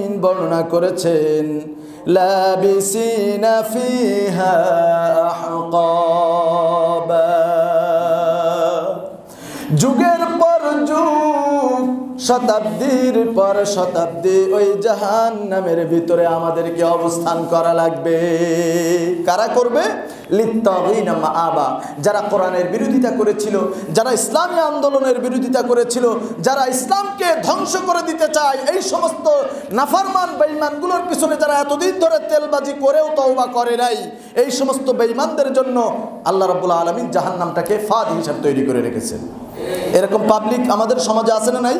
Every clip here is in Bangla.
আলামিন বর্ণনা করেছেন, লাবিসিনা ফিহা আহকাবা, যুগের পর যুগ, শতাব্দীর পর শতাব্দী ওই জাহান্নামের ভিতরে আমাদেরকে অবস্থান করা লাগবে। কারা করবে? লিত্তাগিনা মাআবা, যারা কোরআনের বিরোধিতা করেছিল, যারা ইসলামী আন্দোলনের বিরোধিতা করেছিল, যারা ইসলামকে ধ্বংস করে দিতে চায়, এই সমস্ত নাফরমান বেঈমানগুলোর পিছনে যারা এতদিন ধরে তেলবাজি করেও তওবা করে নাই, এই সমস্ত বেঈমানদের জন্য আল্লাহ রাব্বুল আলামিন জাহান্নামটাকে ফাঁদ হিসাব তৈরি করে রেখেছেন। এরকম পাবলিক আমাদের সমাজে আছে না নাই?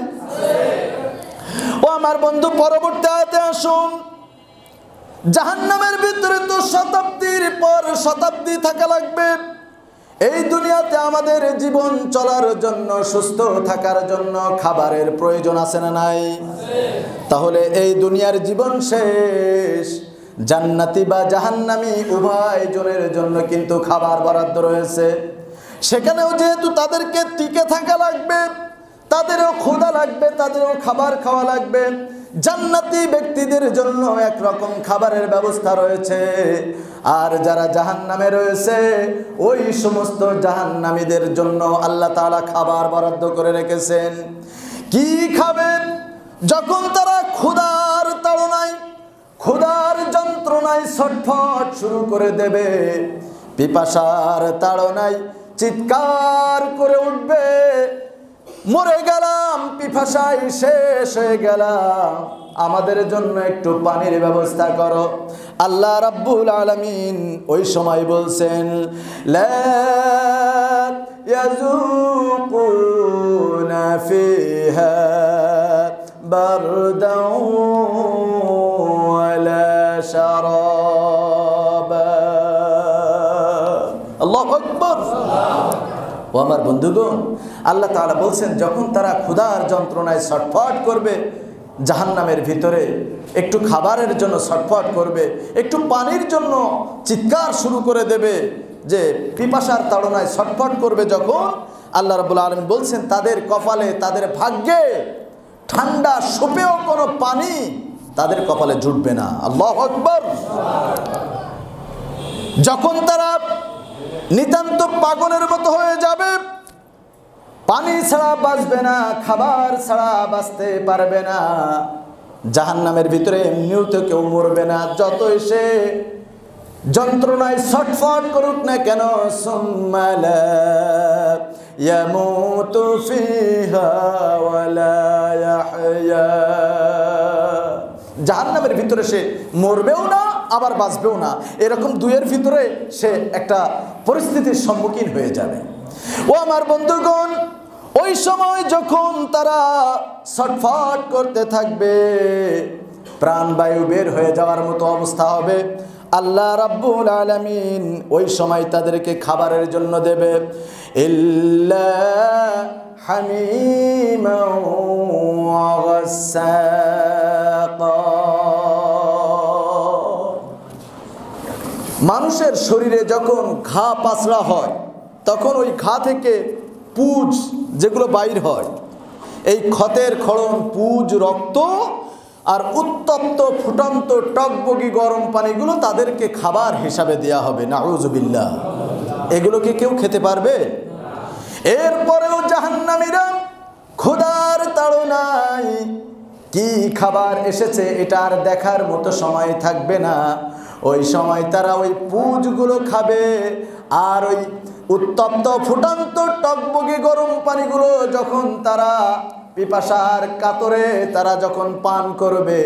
ও আমার বন্ধু, পরবর্তী আয়াতে আসুন। জাহান্নামের ভিতরে তো শতাব্দীর পর শতাব্দী থাকা লাগবে। এই দুনিয়াতে আমাদের জীবন চলার জন্য, সুস্থ থাকার জন্য খাবারের প্রয়োজন আছে না নাই? তাহলে এই দুনিয়ার জীবন শেষ, জান্নাতি বা জাহান্নামী উভয় জনের জন্য কিন্তু খাবার বরাদ্দ রয়েছে। সেখানেও যেহেতু তাদেরকে টিকে থাকা লাগবে, তাদেরও ক্ষুধা লাগবে, তাদেরও খাবার খাওয়া লাগবে। জান্নাতি ব্যক্তিদের জন্য একরকম খাবারের ব্যবস্থা রয়েছে, আর যারা জাহান্নামে রয়েছে ওই সমস্ত জাহান্নামীদের জন্য আল্লাহ তাআলা খাবার বরাদ্দ করে রেখেছেন। কি খাবেন? যখন তারা ক্ষুধার তাড়নায়, ক্ষুধার যন্ত্রণায় ছটফট শুরু করে দেবে, পিপাসার তাড়নায় চিৎকার করে উঠবে, মরে গেলাম, পিপাসায় শেষ হয়ে গেলাম, আমাদের জন্য একটু পানির ব্যবস্থা করো। আল্লাহ রাব্বুল আলামিন ওই সময় বলছেন, লা ইয়াযুকুনা ফিহা বারদাও ওয়ালা শারাবা। আল্লাহু আকবার। ও আমার বন্ধুগণ, আল্লাহ তাআলা বলছেন, যখন তারা ক্ষুধার যন্ত্রণায় ছটফট করবে জাহান্নামের ভিতরে, একটু খাবারের জন্য ছটফট করবে, একটু পানির জন্য চিৎকার শুরু করে দেবে, যে পিপাসার তাড়নায় ছটফট করবে, যখন আল্লাহ রাব্বুল আলামিন বলছেন তাদের কপালে, তাদের ভাগ্যে ঠান্ডা সোপেও কোনো পানি তাদের কপালে জুটবে না। আল্লাহু আকবার। যখন তারা নিতান্ত পাগলের মতো হয়ে যাবে, পানি ছাড়া বাঁচবে না, খাবার ছাড়া বাঁচতে পারবে না, জাহান্নামের ভিতরে এমনিও তো কেউ মরবে না, যতই সে যন্ত্রণায় ছটফট করুক না কেন, সুম্মা লা ইয়ামুতু ফিহা ওয়ালা ইয়াহইয়া, জাহান্নামের ভিতরে সে মরবেও না আবার বাঁচবেও না, এরকম দুয়ের ভিতরে সে একটা পরিস্থিতির সম্মুখীন হয়ে যাবে। ও আমার বন্ধুগণ, ওই সময় যখন তারা ছটফট করতে থাকবে, প্রাণবায়ু বের হয়ে যাওয়ার মতো অবস্থা হবে, আল্লাহ রাব্বুল আলামিন ওই সময় তাদেরকে খাবারের জন্য দেবে, ইল্লা হামিমান ওয়া গাসসাকা। মানুষের শরীরে যখন ঘা পাচড়া হয়, তখন ওই ঘা থেকে পুজ যেগুলো বাইর হয়, এই ক্ষতের ক্ষরণ, পুজ, রক্ত আর উত্তপ্ত ফুটন্ত টকবগি গরম পানিগুলো তাদেরকে খাবার হিসাবে দেয়া হবে। নাউযুবিল্লাহ। এগুলোকে কেউ খেতে পারবে? এরপরেও জাহান্নামীরা ক্ষুধার তাড়নায় কি খাবার এসেছে এটা আর দেখার মতো সময় থাকবে না। ওই সময় তারা ওই পুজগুলো খাবে, আর ওই উত্তপ্ত ফুটন্ত টকবগে গরম পানিগুলো যখন তারা পিপাসার কাতরে তারা যখন পান করবে,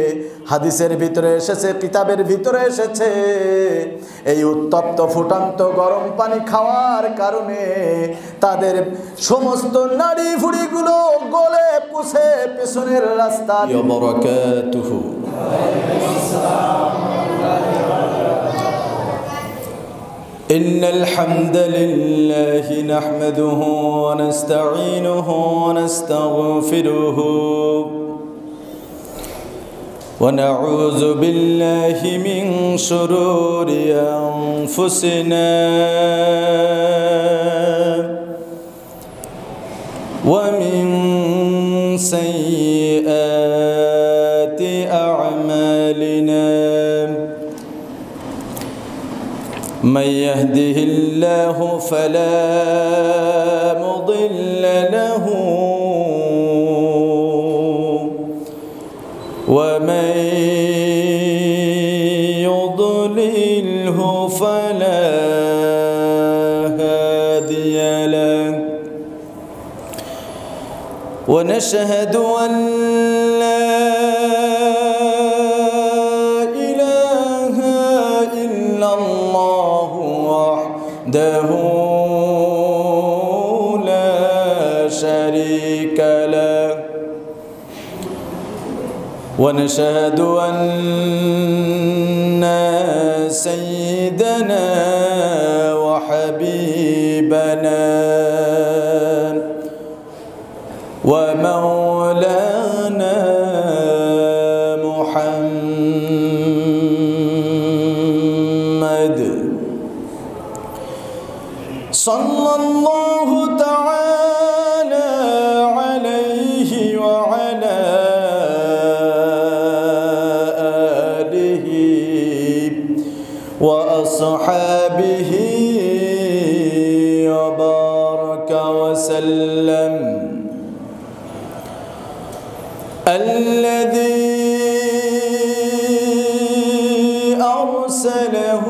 হাদিসের ভিতরে এসেছে, কিতাবের ভিতরে এসেছে, এই উত্তপ্ত ফুটন্ত গরম পানি খাওয়ার কারণে তাদের সমস্ত নাড়ি ভুড়িগুলো গলে পুছে পেছনের রাস্তা। বারাকাতুহু। إن الحمد لله نحمده ونستعينه ونستغفره ونعوذ بالله من شرور أنفسنا ومن سيئات أعمالنا أعمالنا من يهده الله فلا مضل له ومن يضلله فلا هادي له ونشهد أن لا إله إلا الله وحده لا شريك له ونشهد أن سيدنا وحبيبنا ومولانا محمد صلى الله تعالى عليه وعلى آله وأصحابه وبارك وسلم الذي أرسله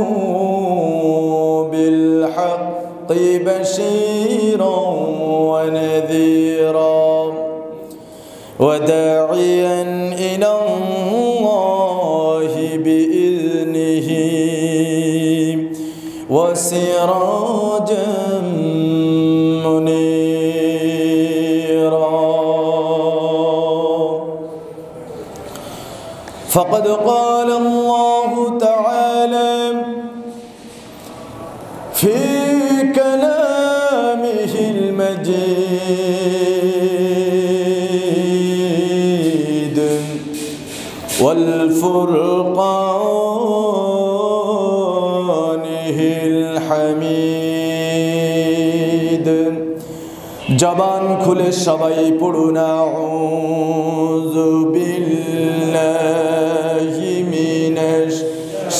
بالحق بشيرا ونذيرا وداعيا إلى الله بإذنه وسراجا منيرا فقد قال الله تعالى في كلامه المجيد والفرقانه الحميد জবান খুলে সবাই পড়ুন আউযু বিল্লাহি মিনাশ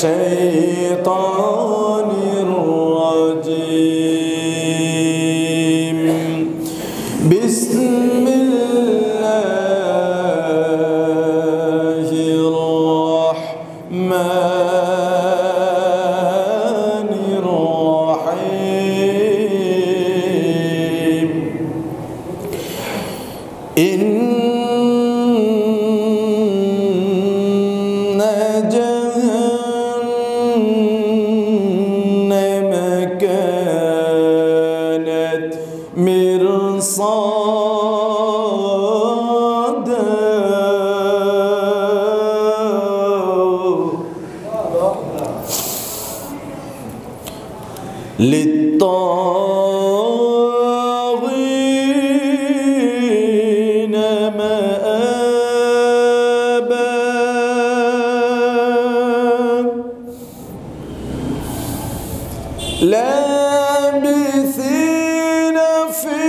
শাইতানির রাজিম বিসমিল্লাহির রাহমানির রাহিম إن جهنم كانت مرصادا للطاغين مآبا لابثين فيها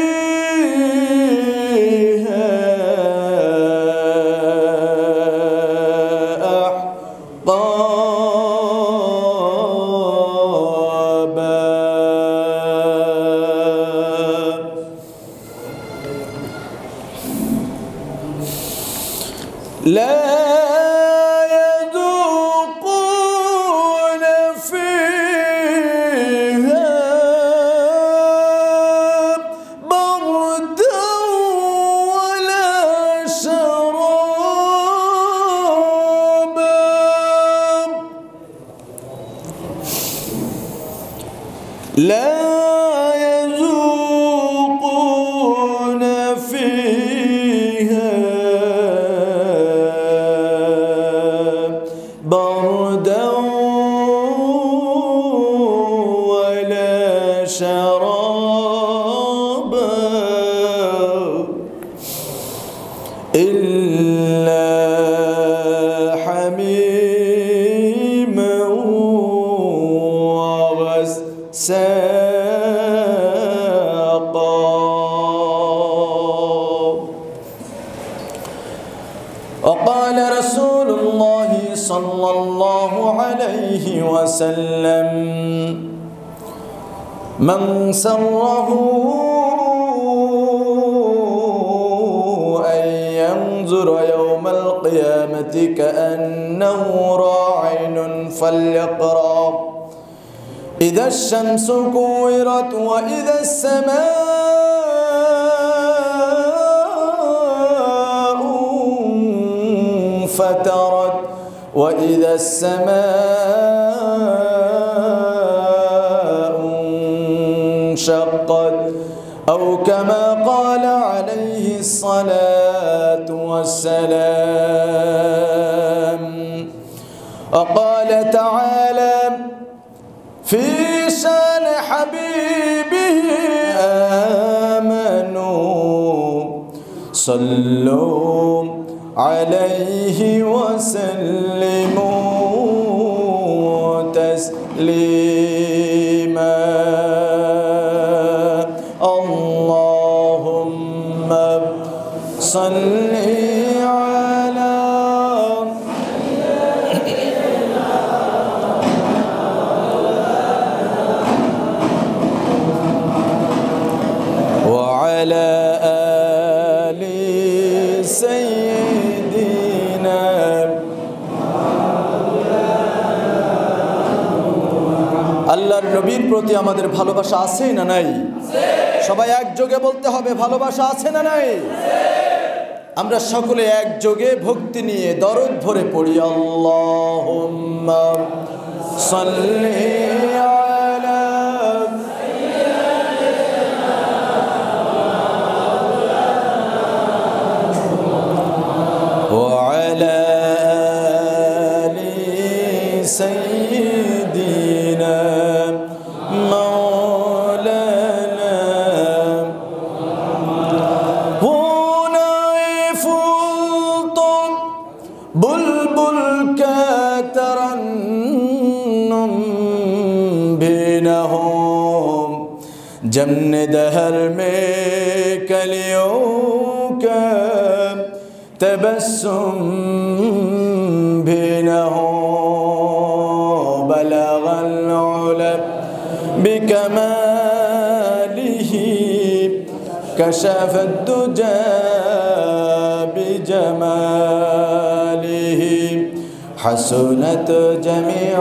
لا يذوقون فيها بردا ولا شرابا لا يذوقون فيها بردا ولا شرابا إلا حميما وغساقا. وقال رسول الله সাল্লাল্লাহু আলাইহি ওয়াসাল্লাম মান সাররাহু আন ইয়ানজুরা ইয়াওমাল কিয়ামাতি কাআন্নাহু রা'ইনুন ফালইকরা إذا الشمس كورت وإذا السماء انفطرت وإذا السماء انشقت أو كما قال عليه الصلاة والسلام وقال تعالى في شان حبيبه آمنوا صلوا عليه وسلموا تسليما اللهم صل على وعلى آل سيدنا আল্লাহর নবীর প্রতি আমাদের ভালোবাসা আছে না নাই? সবাই একযোগে বলতে হবে, ভালোবাসা আছে না নাই? আমরা সকলে একযোগে ভক্তি নিয়ে দরদ ভরে পড়ি আল্লাহুম্মা সাল্লি আলা وعلى آل سيدنا مولانا هنا فلتم بلبل كترنم بينهم جمن دهر में कलियों का تبسم بينه بلغ العلا بكماله كشف الدجى بجماله حسنت جميع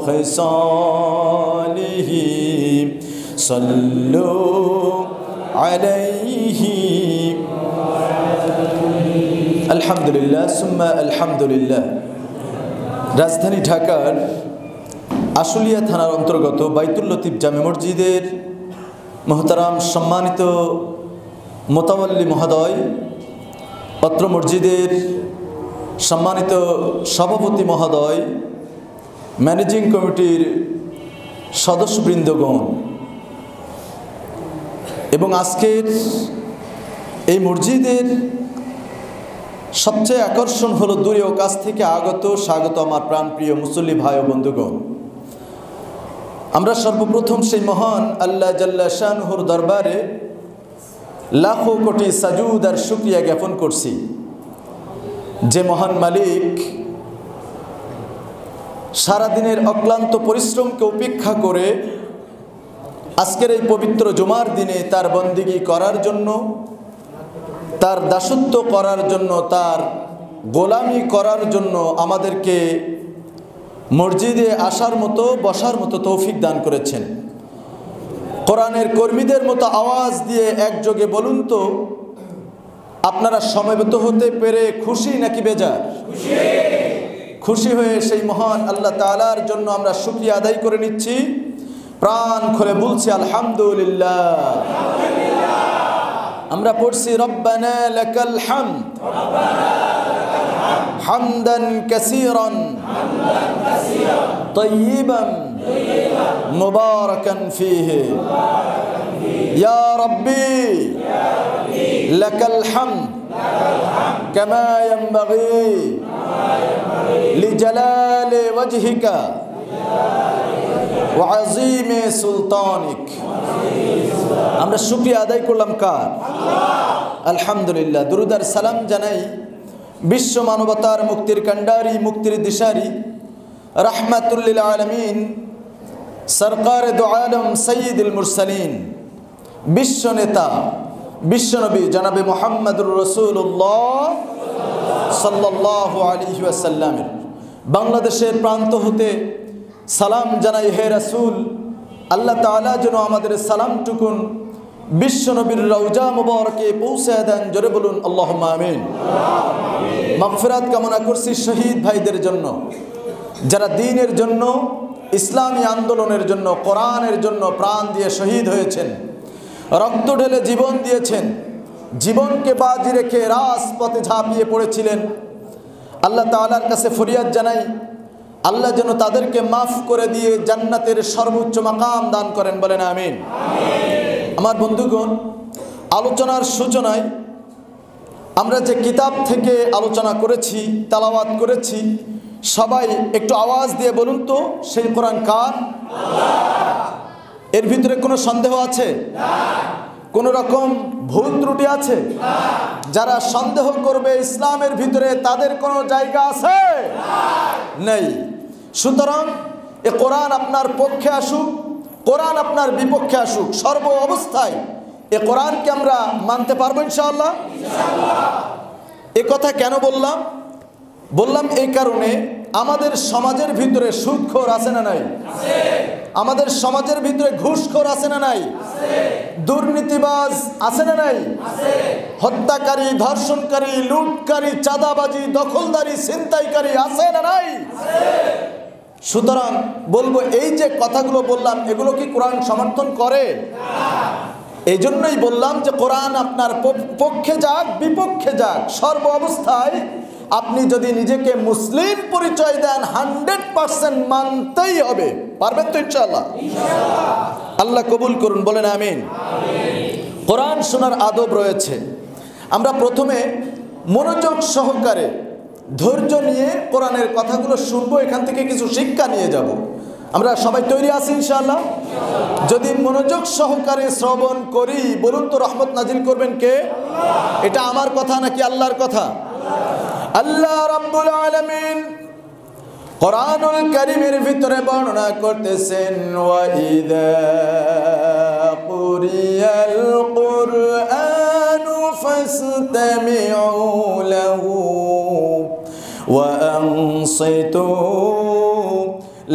خصاله صلوا عليه আলহামদুলিল্লাহ সুম্মা আলহামদুলিল্লাহ। রাজধানী ঢাকার আশুলিয়া থানার অন্তর্গত বাইতুল লতিফ জামে মসজিদের মোহতারাম সম্মানিত মোতাওয়াল্লি মহোদয়, অত্র মসজিদের সম্মানিত সভাপতি মহোদয়, ম্যানেজিং কমিটির সদস্যবৃন্দগণ এবং আজকের এই মসজিদের সবচেয়ে আকর্ষণ হলো দূরে ও কাছ থেকে স্বাগত আমার প্রাণপ্রিয় মুসল্লি ভাই ও বন্ধুগণ। আমরা সর্বপ্রথম সেই মহান আল্লাহ জাল্লা শানহুর দরবারে লাখো কোটি সাজুদ আর শুকরিয়া জ্ঞাপন করছি, যে মহান মালিক সারাদিনের অক্লান্ত পরিশ্রমকে উপেক্ষা করে আজকের এই পবিত্র জুমার দিনে তার বন্দিগি করার জন্য, তার দাসত্ব করার জন্য, তার গোলামি করার জন্য আমাদেরকে মসজিদে আসার মতো বসার মতো তৌফিক দান করেছেন। কোরআনের কর্মীদের মতো আওয়াজ দিয়ে একযোগে বলুন তো, আপনারা সমবেত হতে পেরে খুশি নাকি বেজার? খুশি হয়ে সেই মহান আল্লাহ তাআলার জন্য আমরা শুকরিয়া আদায় করে নিচ্ছি, প্রাণ খুলে বলছি আলহামদুলিল্লাহ। আমরা পড়ছি রব্বানা লাকাল হামদ হামদান কাসীরান তাইয়িবান মুবারাকান ফীহি ইয়া রাব্বি লাকাল হামদ কামা ইয়ানবাগি লিজালালি ওয়াজহিকা ওয়া আযীমি সুলতানিক। আমরা শুকরিয়া আদায় করলাম কার? আলহামদুলিল্লাহ। দুরুদ আর সালাম জানাই বিশ্ব মানবতার মুক্তির কান্ডারি, মুক্তির দিশারি, রাহমাতুল লিল আলামিন, সরকারে দো আলম সৈয়দুল মুরসালিন, বিশ্ব নেতা, বিশ্বনবী জনাবে মুহাম্মদুর রাসূলুল্লাহ সাল্লাল্লাহু আলাইহি ওয়াসাল্লামের বাংলাদেশের প্রান্ত হতে সালাম জানাই। হে রাসূল, আল্লাহ তাআলা যেন আমাদের সালামটুকুন বিশ্বনবীর রওজা মুবারকে পৌঁছে দেন। জোরে বলুন আল্লাহুম্মা আমিন। মাগফিরাত কামনা করছি শহীদ ভাইদের জন্য, যারা দ্বীনের জন্য, ইসলামী আন্দোলনের জন্য, কোরআনের জন্য প্রাণ দিয়ে শহীদ হয়েছেন, রক্ত ঢেলে জীবন দিয়েছেন, জীবনকে বাজি রেখে রাজপথে ঝাঁপিয়ে পড়েছিলেন। আল্লাহ তাআলার কাছে ফরিয়াদ জানাই, আল্লাহ যেন তাদেরকে মাফ করে দিয়ে জান্নাতের সর্বোচ্চ মাকাম দান করেন। বলেন আমিন। আমার বন্ধুগণ, আলোচনার সূচনায় আমরা যে কিতাব থেকে আলোচনা করেছি, তেলাওয়াত করেছি, সবাই একটু আওয়াজ দিয়ে বলুন তো, সেই কোরআন কার? এর ভিতরে কোনো সন্দেহ আছে? কোনো রকম ভুল ত্রুটি আছে? যারা সন্দেহ করবে ইসলামের ভিতরে, তাদের কোনো জায়গা আছে? নেই। সুতরাং এ কোরআন আপনার পক্ষে আসুক, কোরআন আপনার বিপক্ষে আসুক, সর্ব অবস্থায় এ কোরআনকে আমরা মানতে পারবো ইনশাআল্লাহ। এ কথা কেন বললাম? বললাম এই কারণে, আমাদের সমাজের ভিতরে সুদখোর আছে না নাই? আমাদের সমাজের ভিতরে ঘুষখোর আছে না নাই? দুর্নীতিবাজ আছে না নাই? হত্যাকারী, ধর্ষণকারী, লুটকারী, চাঁদাবাজি, দখলদারি, ছিনতাইকারী আছে না নাই? সুতরাং বলবো, এই যে কথাগুলো বললাম, এগুলো কি কোরআন সমর্থন করে? এই জন্যই বললাম যে কোরআন আপনার পক্ষে যাক, বিপক্ষে যাক, সর্ব অবস্থায় আপনি যদি নিজেকে মুসলিম পরিচয় দেন, 100% মানতেই হবে। পারবেন তো ইনশাআল্লাহ? আল্লাহ কবুল করুন। বলেন আমিন। কোরআন শোনার আদব রয়েছে। আমরা প্রথমে মনোযোগ সহকারে, ধৈর্য নিয়ে কোরআনের কথাগুলো শুনবো, এখান থেকে কিছু শিক্ষা নিয়ে যাব। আমরা সবাই তৈরি আছি ইনশাআল্লাহ? যদি মনোযোগ সহকারে শ্রবণ করি, বলুন তো রহমত নাজিল করবেন কে? এটা আমার কথা নাকি আল্লাহর কথা? আল্লাহ রাব্বুল আলামিন কোরআনুল কারীমের ভিতরে বর্ণনা করতেছেন, ওয়া ইযা কুরিয়াল কুরআনু ফাসতামিউ লাহু ওয়া আনসিতু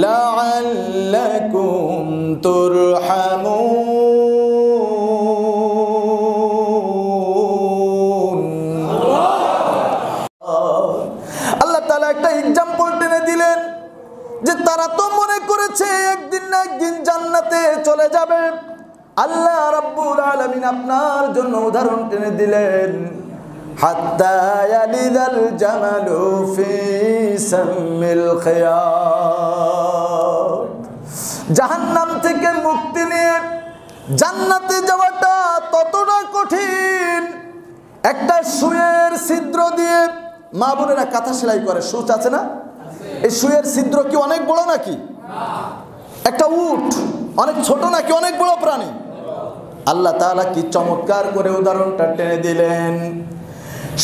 লাআল্লাকুম তুরহামুন। আল্লাহ তাআলা একটা এক্সাম্পল টেনে দিলেন যে তারা তো মনে করেছে একদিন না একদিন জান্নাতে চলে যাবে। আল্লাহ রাব্বুল আলামিন আপনার জন্য উদাহরণ টেনে দিলেন, হাত্তা ইয়ালিদাল জামালু ফি সামিল খিয়াত। জাহান্নাম থেকে মুক্তি নিয়ে জান্নাতে যাওয়াটা ততটা কঠিন। একটা সুইয়ের ছিদ্র দিয়ে, মা বোনেরা কাঁথা সেলাই করে, সুচ আছে না? এই সুইয়ের ছিদ্র কি অনেক বড় নাকি? একটা উট অনেক ছোট নাকি অনেক বড় প্রাণী? আল্লাহ তাআলা কি চমৎকার করে উদাহরণটা টেনে দিলেন।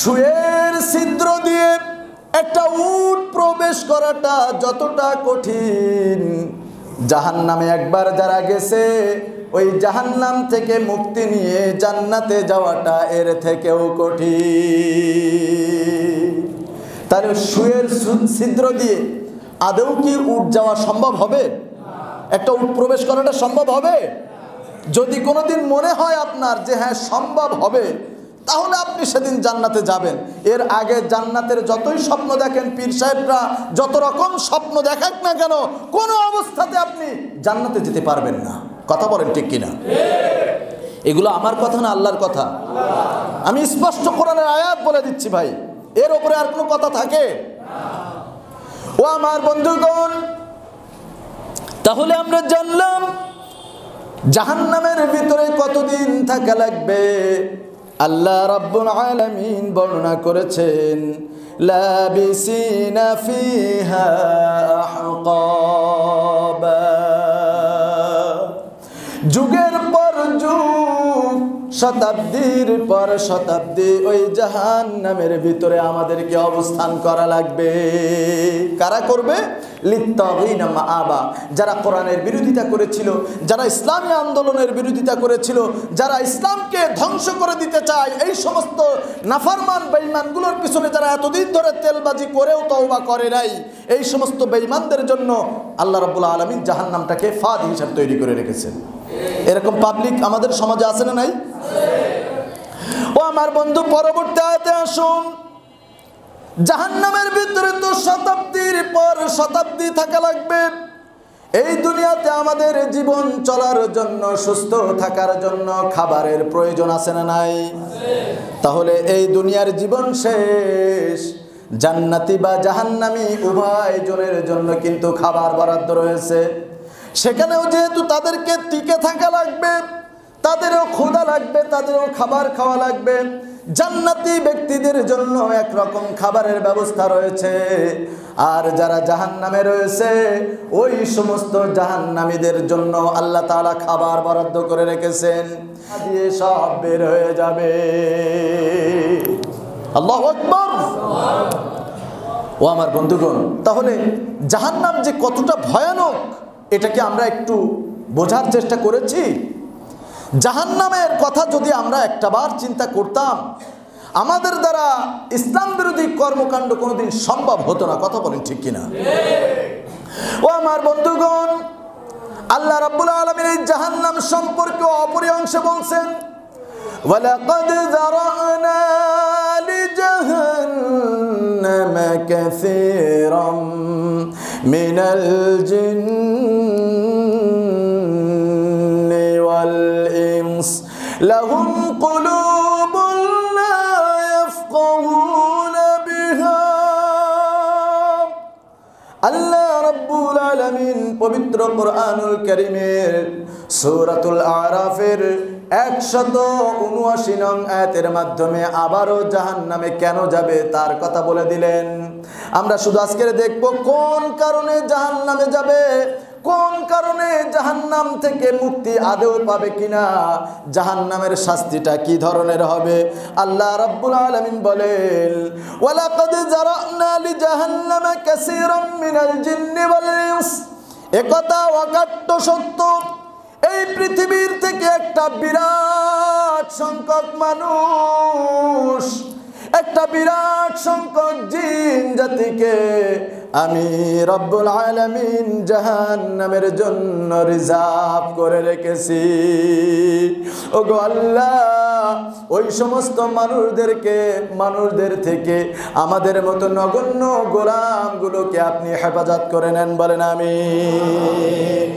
সুইয়ের ছিদ্র দিয়ে একটা উট প্রবেশ করাটা যতটা কঠিন, জাহান্নামে একবার যারা গেছে, ওই জাহান্নাম থেকে মুক্তি নিয়ে জান্নাতে যাওয়াটা এর থেকেও কঠিন। তাহলে সুইয়ের ছিদ্র দিয়ে আদৌ কি উট যাওয়া সম্ভব হবে? একটা উট প্রবেশ করাটা সম্ভব হবে? যদি কোনোদিন মনে হয় আপনার যে হ্যাঁ সম্ভব হবে, তাহলে আপনি সেদিন জান্নাতে যাবেন। এর আগে জান্নাতের যতই স্বপ্ন দেখেন, পীর সাহেবরা যত রকম স্বপ্ন দেখাক না কেন, কোনো অবস্থাতে আপনি জান্নাতে যেতে পারবেন না। কথা বলেন ঠিক কিনা? এগুলো আমার কথা না, আল্লাহর কথা। আমি স্পষ্ট কোরআনের আয়াত বলে দিচ্ছি ভাই, এর উপরে আর কোনো কথা থাকে? ও আমার বন্ধুগণ, তাহলে আমরা জানলাম জাহান্নামের ভিতরে কতদিন থাকা লাগবে। আল্লাহ রাব্বুল আলামিন বর্ণনা করেছেন, লাবিসিনা ফিহা আহকাবা। যুগের পর যুগ শতাব্দীর পর শতাব্দী ওই জাহান্নামের ভিতরে আমাদেরকে অবস্থান করা লাগবে। কারা করবে? লিত্তাগীনা মাআবা, যারা কোরআনের বিরোধিতা করেছিল, যারা ইসলামী আন্দোলনের বিরোধিতা করেছিল, যারা ইসলামকে ধ্বংস করে দিতে চায়, এই সমস্ত নাফরমান বেঈমানগুলোর পিছনে যারা এতদিন ধরে তেলবাজি করেও তওবা করে নাই, এই সমস্ত বেঈমানদের জন্য আল্লাহ রাব্বুল আলামিন জাহান্নামটাকে ফাঁদ হিসাবে তৈরি করে রেখেছেন। এরকম পাবলিক আমাদের সমাজে আছে না নাই? ও আমার বন্ধু, পরবর্তী আয়াতে আসুন। জাহান্নামের ভিতরে তো শতাব্দীর পর শতাব্দী থাকা লাগবে। এই দুনিয়াতে আমাদের জীবন চলার জন্য, সুস্থ থাকার জন্য খাবারের প্রয়োজন আছে না নাই? তাহলে এই দুনিয়ার জীবন শেষ, জান্নাতি বা জাহান্নামী উভয় জনের জন্য কিন্তু খাবার বরাদ্দ রয়েছে। সেখানেও যেহেতু তাদেরকে টিকে থাকা লাগবে, তাদেরও ক্ষুধা লাগবে, তাদেরও খাবার খাওয়া লাগবে। জান্নাতি ব্যক্তিদের জন্য একরকম খাবারের ব্যবস্থা রয়েছে, আর যারা জাহান্নামে রয়েছে ওই সমস্ত জাহান্নামীদের জন্য আল্লাহ তাআলা খাবার বরাদ্দ করে রেখেছেন, দিয়ে সব বের হয়ে যাবে। আল্লাহু আকবার। ও আমার বন্ধুগণ, তাহলে জাহান্নাম যে কতটা ভয়ানক এটা কি আমরা একটু বোঝার চেষ্টা করেছি? জাহান্নামের কথা যদি আমরা একটাবার চিন্তা করতাম, আমাদের দ্বারা ইসলাম বিরোধী কর্মকাণ্ড কোনোদিন সম্ভব হতো না। কথা বলেন ঠিক কিনা? ও আমার বন্ধুগণ, আল্লাহ রাব্বুল আলামিন এই জাহান্নাম সম্পর্কে অপরে অংশে বলছেন, ওয়ালাকাদ যারানা লিজাহান্নামা কাসীরাম মিনাল জিন্নি ওয়াল ইনস লাহুম কুলুবুন লা ইয়াফকাহুনা বিহা। আল্লাহ রাব্বুল আলামিন পবিত্র কোরআনুল কারীমের সূরাতুল আরাফের 179 নং আয়াতের মাধ্যমে আবারও জাহান্নামে কেন যাবে তার কথা বলে দিলেন। আমরা শুধু আজকে দেখব কোন কারণে জাহান্নামে যাবে, কোন কারণে জাহান্নাম থেকে মুক্তি আদৌ পাবে কিনা, জাহান্নামের শাস্তিটা কি ধরনের হবে। আল্লাহ রাব্বুল আলামিন বলেন, ওয়ালাকাদ যারানা লিজাহান্নামা কাসীরাম মিনাল জিন্নি ওয়াল ইনস। একথা অকাট্য সত্য, এই পৃথিবীর থেকে একটা বিরাট সংখ্যক মানুষ, একটা বিরাট সংখ্যক জিন জাতিকে আমি রব্বুল আলামিন জাহান্নামের জন্য রিজার্ভ করে রেখেছি। ওগো আল্লাহ, ওই সমস্ত মানুষদের থেকে আমাদের মতো নগণ্য গোলামগুলোকে আপনি হেফাজত করে নেন, বলেন আমিন।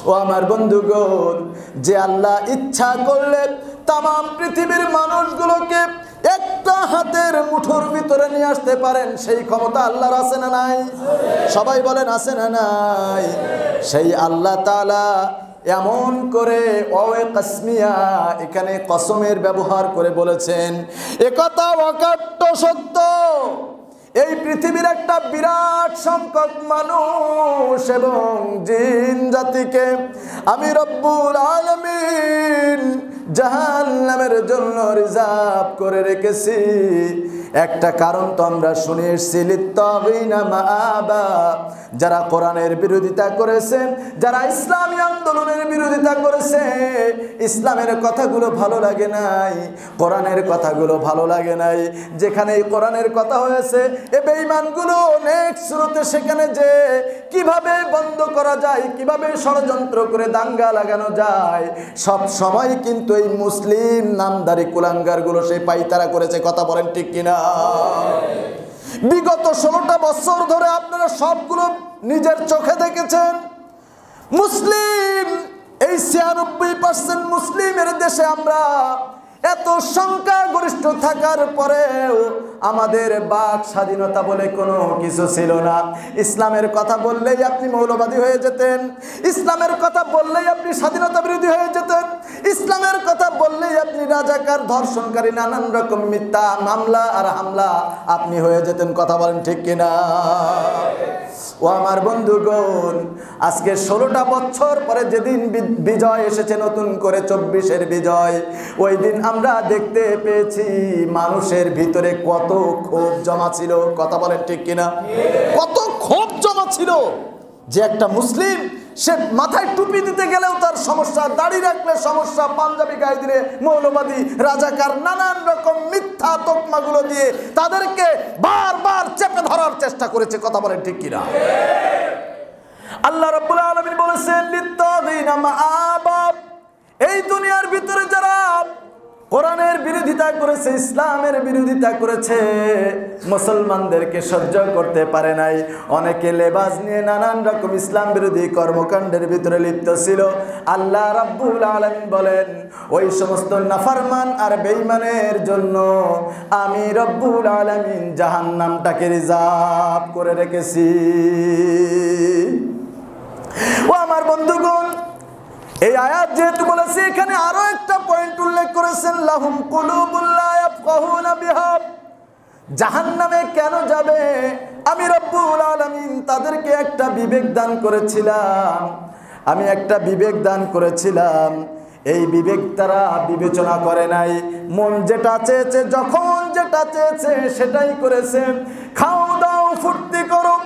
ও আমার বন্ধুগণ, যে আল্লাহ ইচ্ছা করলে তামাম পৃথিবীর মানুষগুলোকে একটা হাতের মুঠোর ভিতরে নিয়ে আসতে পারেন, সেই ক্ষমতা আল্লাহর আছে না নাই? সবাই বলেন আছে না নাই? সেই আল্লাহ তাআলা এমন করে ওয়ে কসমিয়া, এখানে কসমের ব্যবহার করে বলেছেন, একথা অকাট্য সত্য, এই পৃথিবীর একটা বিরাট সংখ্যক মানুষ এবং জিন জাতিকে আমি রব্বুল আলামিন জাহান্নামের জন্য রিজার্ভ করে রেখেছি। একটা কারণ তো আমরা শুনে এসেছি, লিত্তাগীনা মাআবা, যারা কোরআনের বিরোধিতা করেছে, যারা ইসলামী আন্দোলনের বিরোধিতা করেছে, ইসলামের কথাগুলো ভালো লাগে নাই, কোরআনের কথাগুলো ভালো লাগে নাই, যেখানে এই কোরআনের কথা হয়েছে এ বেঈমানগুলো নেক্সট সুরতে সেখানে যে কিভাবে বন্ধ করা যায়, কিভাবে ষড়যন্ত্র করে দাঙ্গা লাগানো যায়, সব সময় কিন্তু এই মুসলিম নামধারী কুলাঙ্গারগুলো সেই পাইতারা করেছে। কথা বলেন ঠিক কিনা? বিগত 16টা বছর ধরে আপনারা সবগুলো নিজের চোখে দেখেছেন। মুসলিম, এই 96% মুসলিমের দেশে আমরা এত সংখ্যাগরিষ্ঠ থাকার পরেও আমাদের বাক স্বাধীনতা বলে কোনো কিছু ছিল না। ইসলামের কথা বললেই আপনি মৌলবাদী হয়ে যেতেন, ইসলামের কথা বললেই আপনি স্বাধীনতা বিরোধী হয়ে যেতেন, ইসলামের কথা বললেই আপনি রাজাকার, ধর্ষণকারী, নানান রকম মিথ্যা মামলা আর হামলা আপনি হয়ে যেতেন। কথা বলেন ঠিক কিনা? ও ও আমার বন্ধুগণ, আজকে 16টা বছর পরে যেদিন বিজয় এসেছে, নতুন করে 24-এর বিজয়, ওই দিন আমরা দেখতে পেয়েছি মানুষের ভিতরে কত ক্ষোভ জমা ছিল। কথা বলেন ঠিক কিনা? কত ক্ষোভ জমা ছিল যে একটা মুসলিম সে মাথায় টুপি দিতে গেলেও তার সমস্যা, দাড়ি রাখলে সমস্যা, পাঞ্জাবি গায়ে দিলে মৌলবাদী, রাজাকার, নানান রকম মিথ্যা তকমাগুলো দিয়ে তাদেরকে বারবার চেপে ধরার চেষ্টা করেছে। কথা বলেন ঠিক কিনা? আল্লাহ রাব্বুল আলামিন বলেছেন লিত্তাগিনা মাআবা, এই দুনিয়ার ভিতরে যারা কোরআনের বিরোধিতা করেছে, ইসলামের বিরোধিতা করেছে, মুসলমানদেরকে সহ্য করতে পারে নাই, অনেকে লেবাস নিয়ে নানান রকম ইসলাম বিরোধী কর্মকাণ্ডের ভিতরে লিপ্ত ছিল, আল্লাহ রাব্বুল আলামিন বলেন ওই সমস্ত নাফরমান আর বেঈমানের জন্য আমি রব্বুল আলামিন জাহান্নামটাকে রিজার্ভ করে রেখেছি। ও আমার বন্ধুগণ, এই আয়াত যেহেতু বলেছে, এখানে আরো একটা পয়েন্ট উল্লেখ করেছেন, লাহুম কুলুবুল লা ইয়াফকাহুনা বিহা, জাহান্নামে কেন যাবে? আমি রব্বুল আলামিন তাদেরকে একটা বিবেক দান করেছিলাম, আমি একটা বিবেক দান করেছিলাম, এই বিবেক তারা বিবেচনা করে নাই, মন যেটা চেয়েছে, যখন যেটা চেয়েছে সেটাই করেছে। খাও দাও ফুর্তি করো,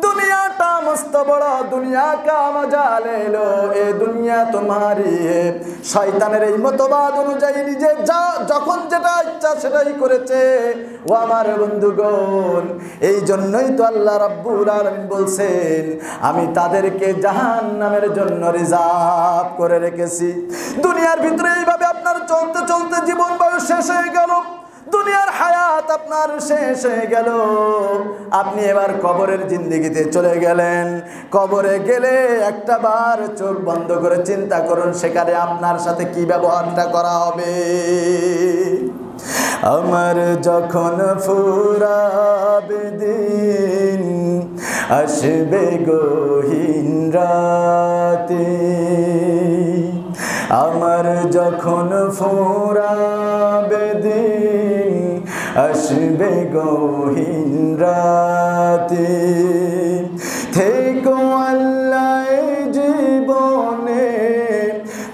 दुनियाटा मस्त बड़ा दुनिया का मजा ले लो, ए दुनिया तुम्हारी है। শয়তানের এই মতবাদ অনুযায়ী নিজে যা যখন যেটা ইচ্ছা সেটাই করেছে। ও আমার বন্ধুগণ, এই জন্যই তো আল্লাহ রাব্বুল আলামিন বলছেন আমি তাদেরকে জাহান্নামের জন্য রিজার্ভ করে রেখেছি। দুনিয়ার ভিতরে এইভাবে আপনার চলতে চলতে জীবন বয়স শেষ হয়ে গেল, দুনিয়ার হায়াত আপনার শেষ হয়ে গেল, আপনি এবার কবরের জিন্দেগিতে চলে গেলেন। কবরে গেলে একটা বার চোখ বন্ধ করে চিন্তা করুন সেখানে আপনার সাথে কি ব্যবহারটা করা হবে। আমার যখন ফুরাবে দিন, আসবে গহীন রাতে, আমার যখন ফুরাবে দিন, আসবে গহীন রাতে, থেকো আল্লাহ জীবনে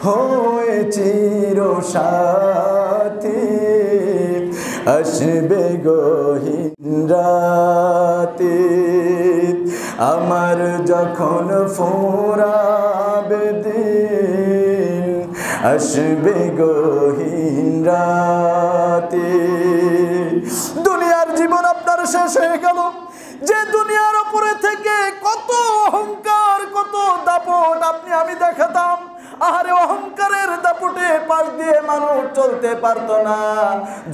হয়ে চির সাথী, আসবে গহীন রাতে, আমার যখন ফুরাবে দিন, আসবে গহীন রাতে। দুনিয়ার জীবন আপনার শেষ হয়ে গেল, যে দুনিয়ার উপরে থেকে কত অহংকার কত দাপট আপনি আমি দেখাতাম, আহারে অহংকারের দাপটে পাশ দিয়ে মানুষ চলতে পারতো না,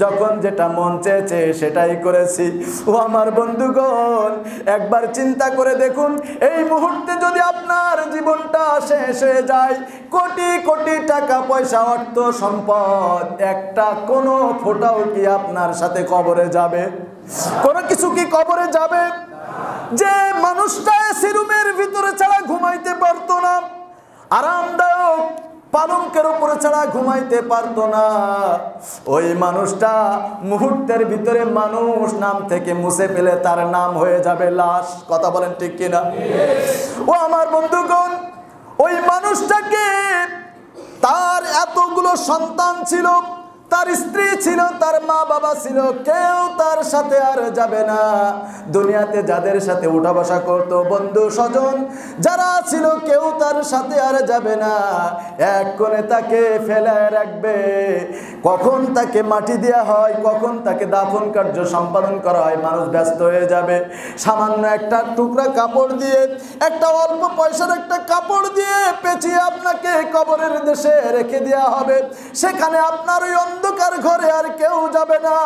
যখন যেটা মন চেয়েছে সেটাই করেছি। ও আমার বন্ধুগণ, একবার চিন্তা করে দেখুন, এই মুহূর্তে যদি আপনার জীবনটা শেষ হয়ে যায়, কোটি কোটি টাকা পয়সা অর্থ সম্পদ, একটা কোনো ফোঁটাও কি আপনার সাথে কবরে যাবে? কোনো কিছু কি কবরে যাবে? যে মানুষটা এসি রুমের ভিতরে ছাড়া ঘুমাইতে পারতো না, আরামদায়ক পালঙ্কের উপরে ছাড়া ঘুমাইতে পারতো না, ওই মানুষটা মুহূর্তের ভিতরে মানুষ নাম থেকে মুছে ফেলে তার নাম হয়ে যাবে লাশ। কথা বলেন ঠিক কিনা? ও আমার বন্ধুগণ, ওই মানুষটাকে তার এতগুলো সন্তান ছিল, তার স্ত্রী ছিল, তার মা বাবা ছিল, কেউ তার সাথে আর যাবে না। দুনিয়াতে যাদের সাথে উঠা বসা করতো, বন্ধু স্বজন যারা ছিল, কেউ তার সাথে আর যাবে না, এক কোণে তাকে ফেলে রাখবে। কখন তাকে মাটি দেওয়া হয়, কখন তাকে দাফন কার্য সম্পাদন করা হয়, মানুষ ব্যস্ত হয়ে যাবে। সামান্য একটা টুকরা কাপড় দিয়ে, একটা অল্প পয়সার একটা কাপড় দিয়ে পেঁচিয়ে আপনাকে কবরের দেশে রেখে দেওয়া হবে, সেখানে আপনার ওই অন্ধকার ঘরে আর কেউ যাবে না।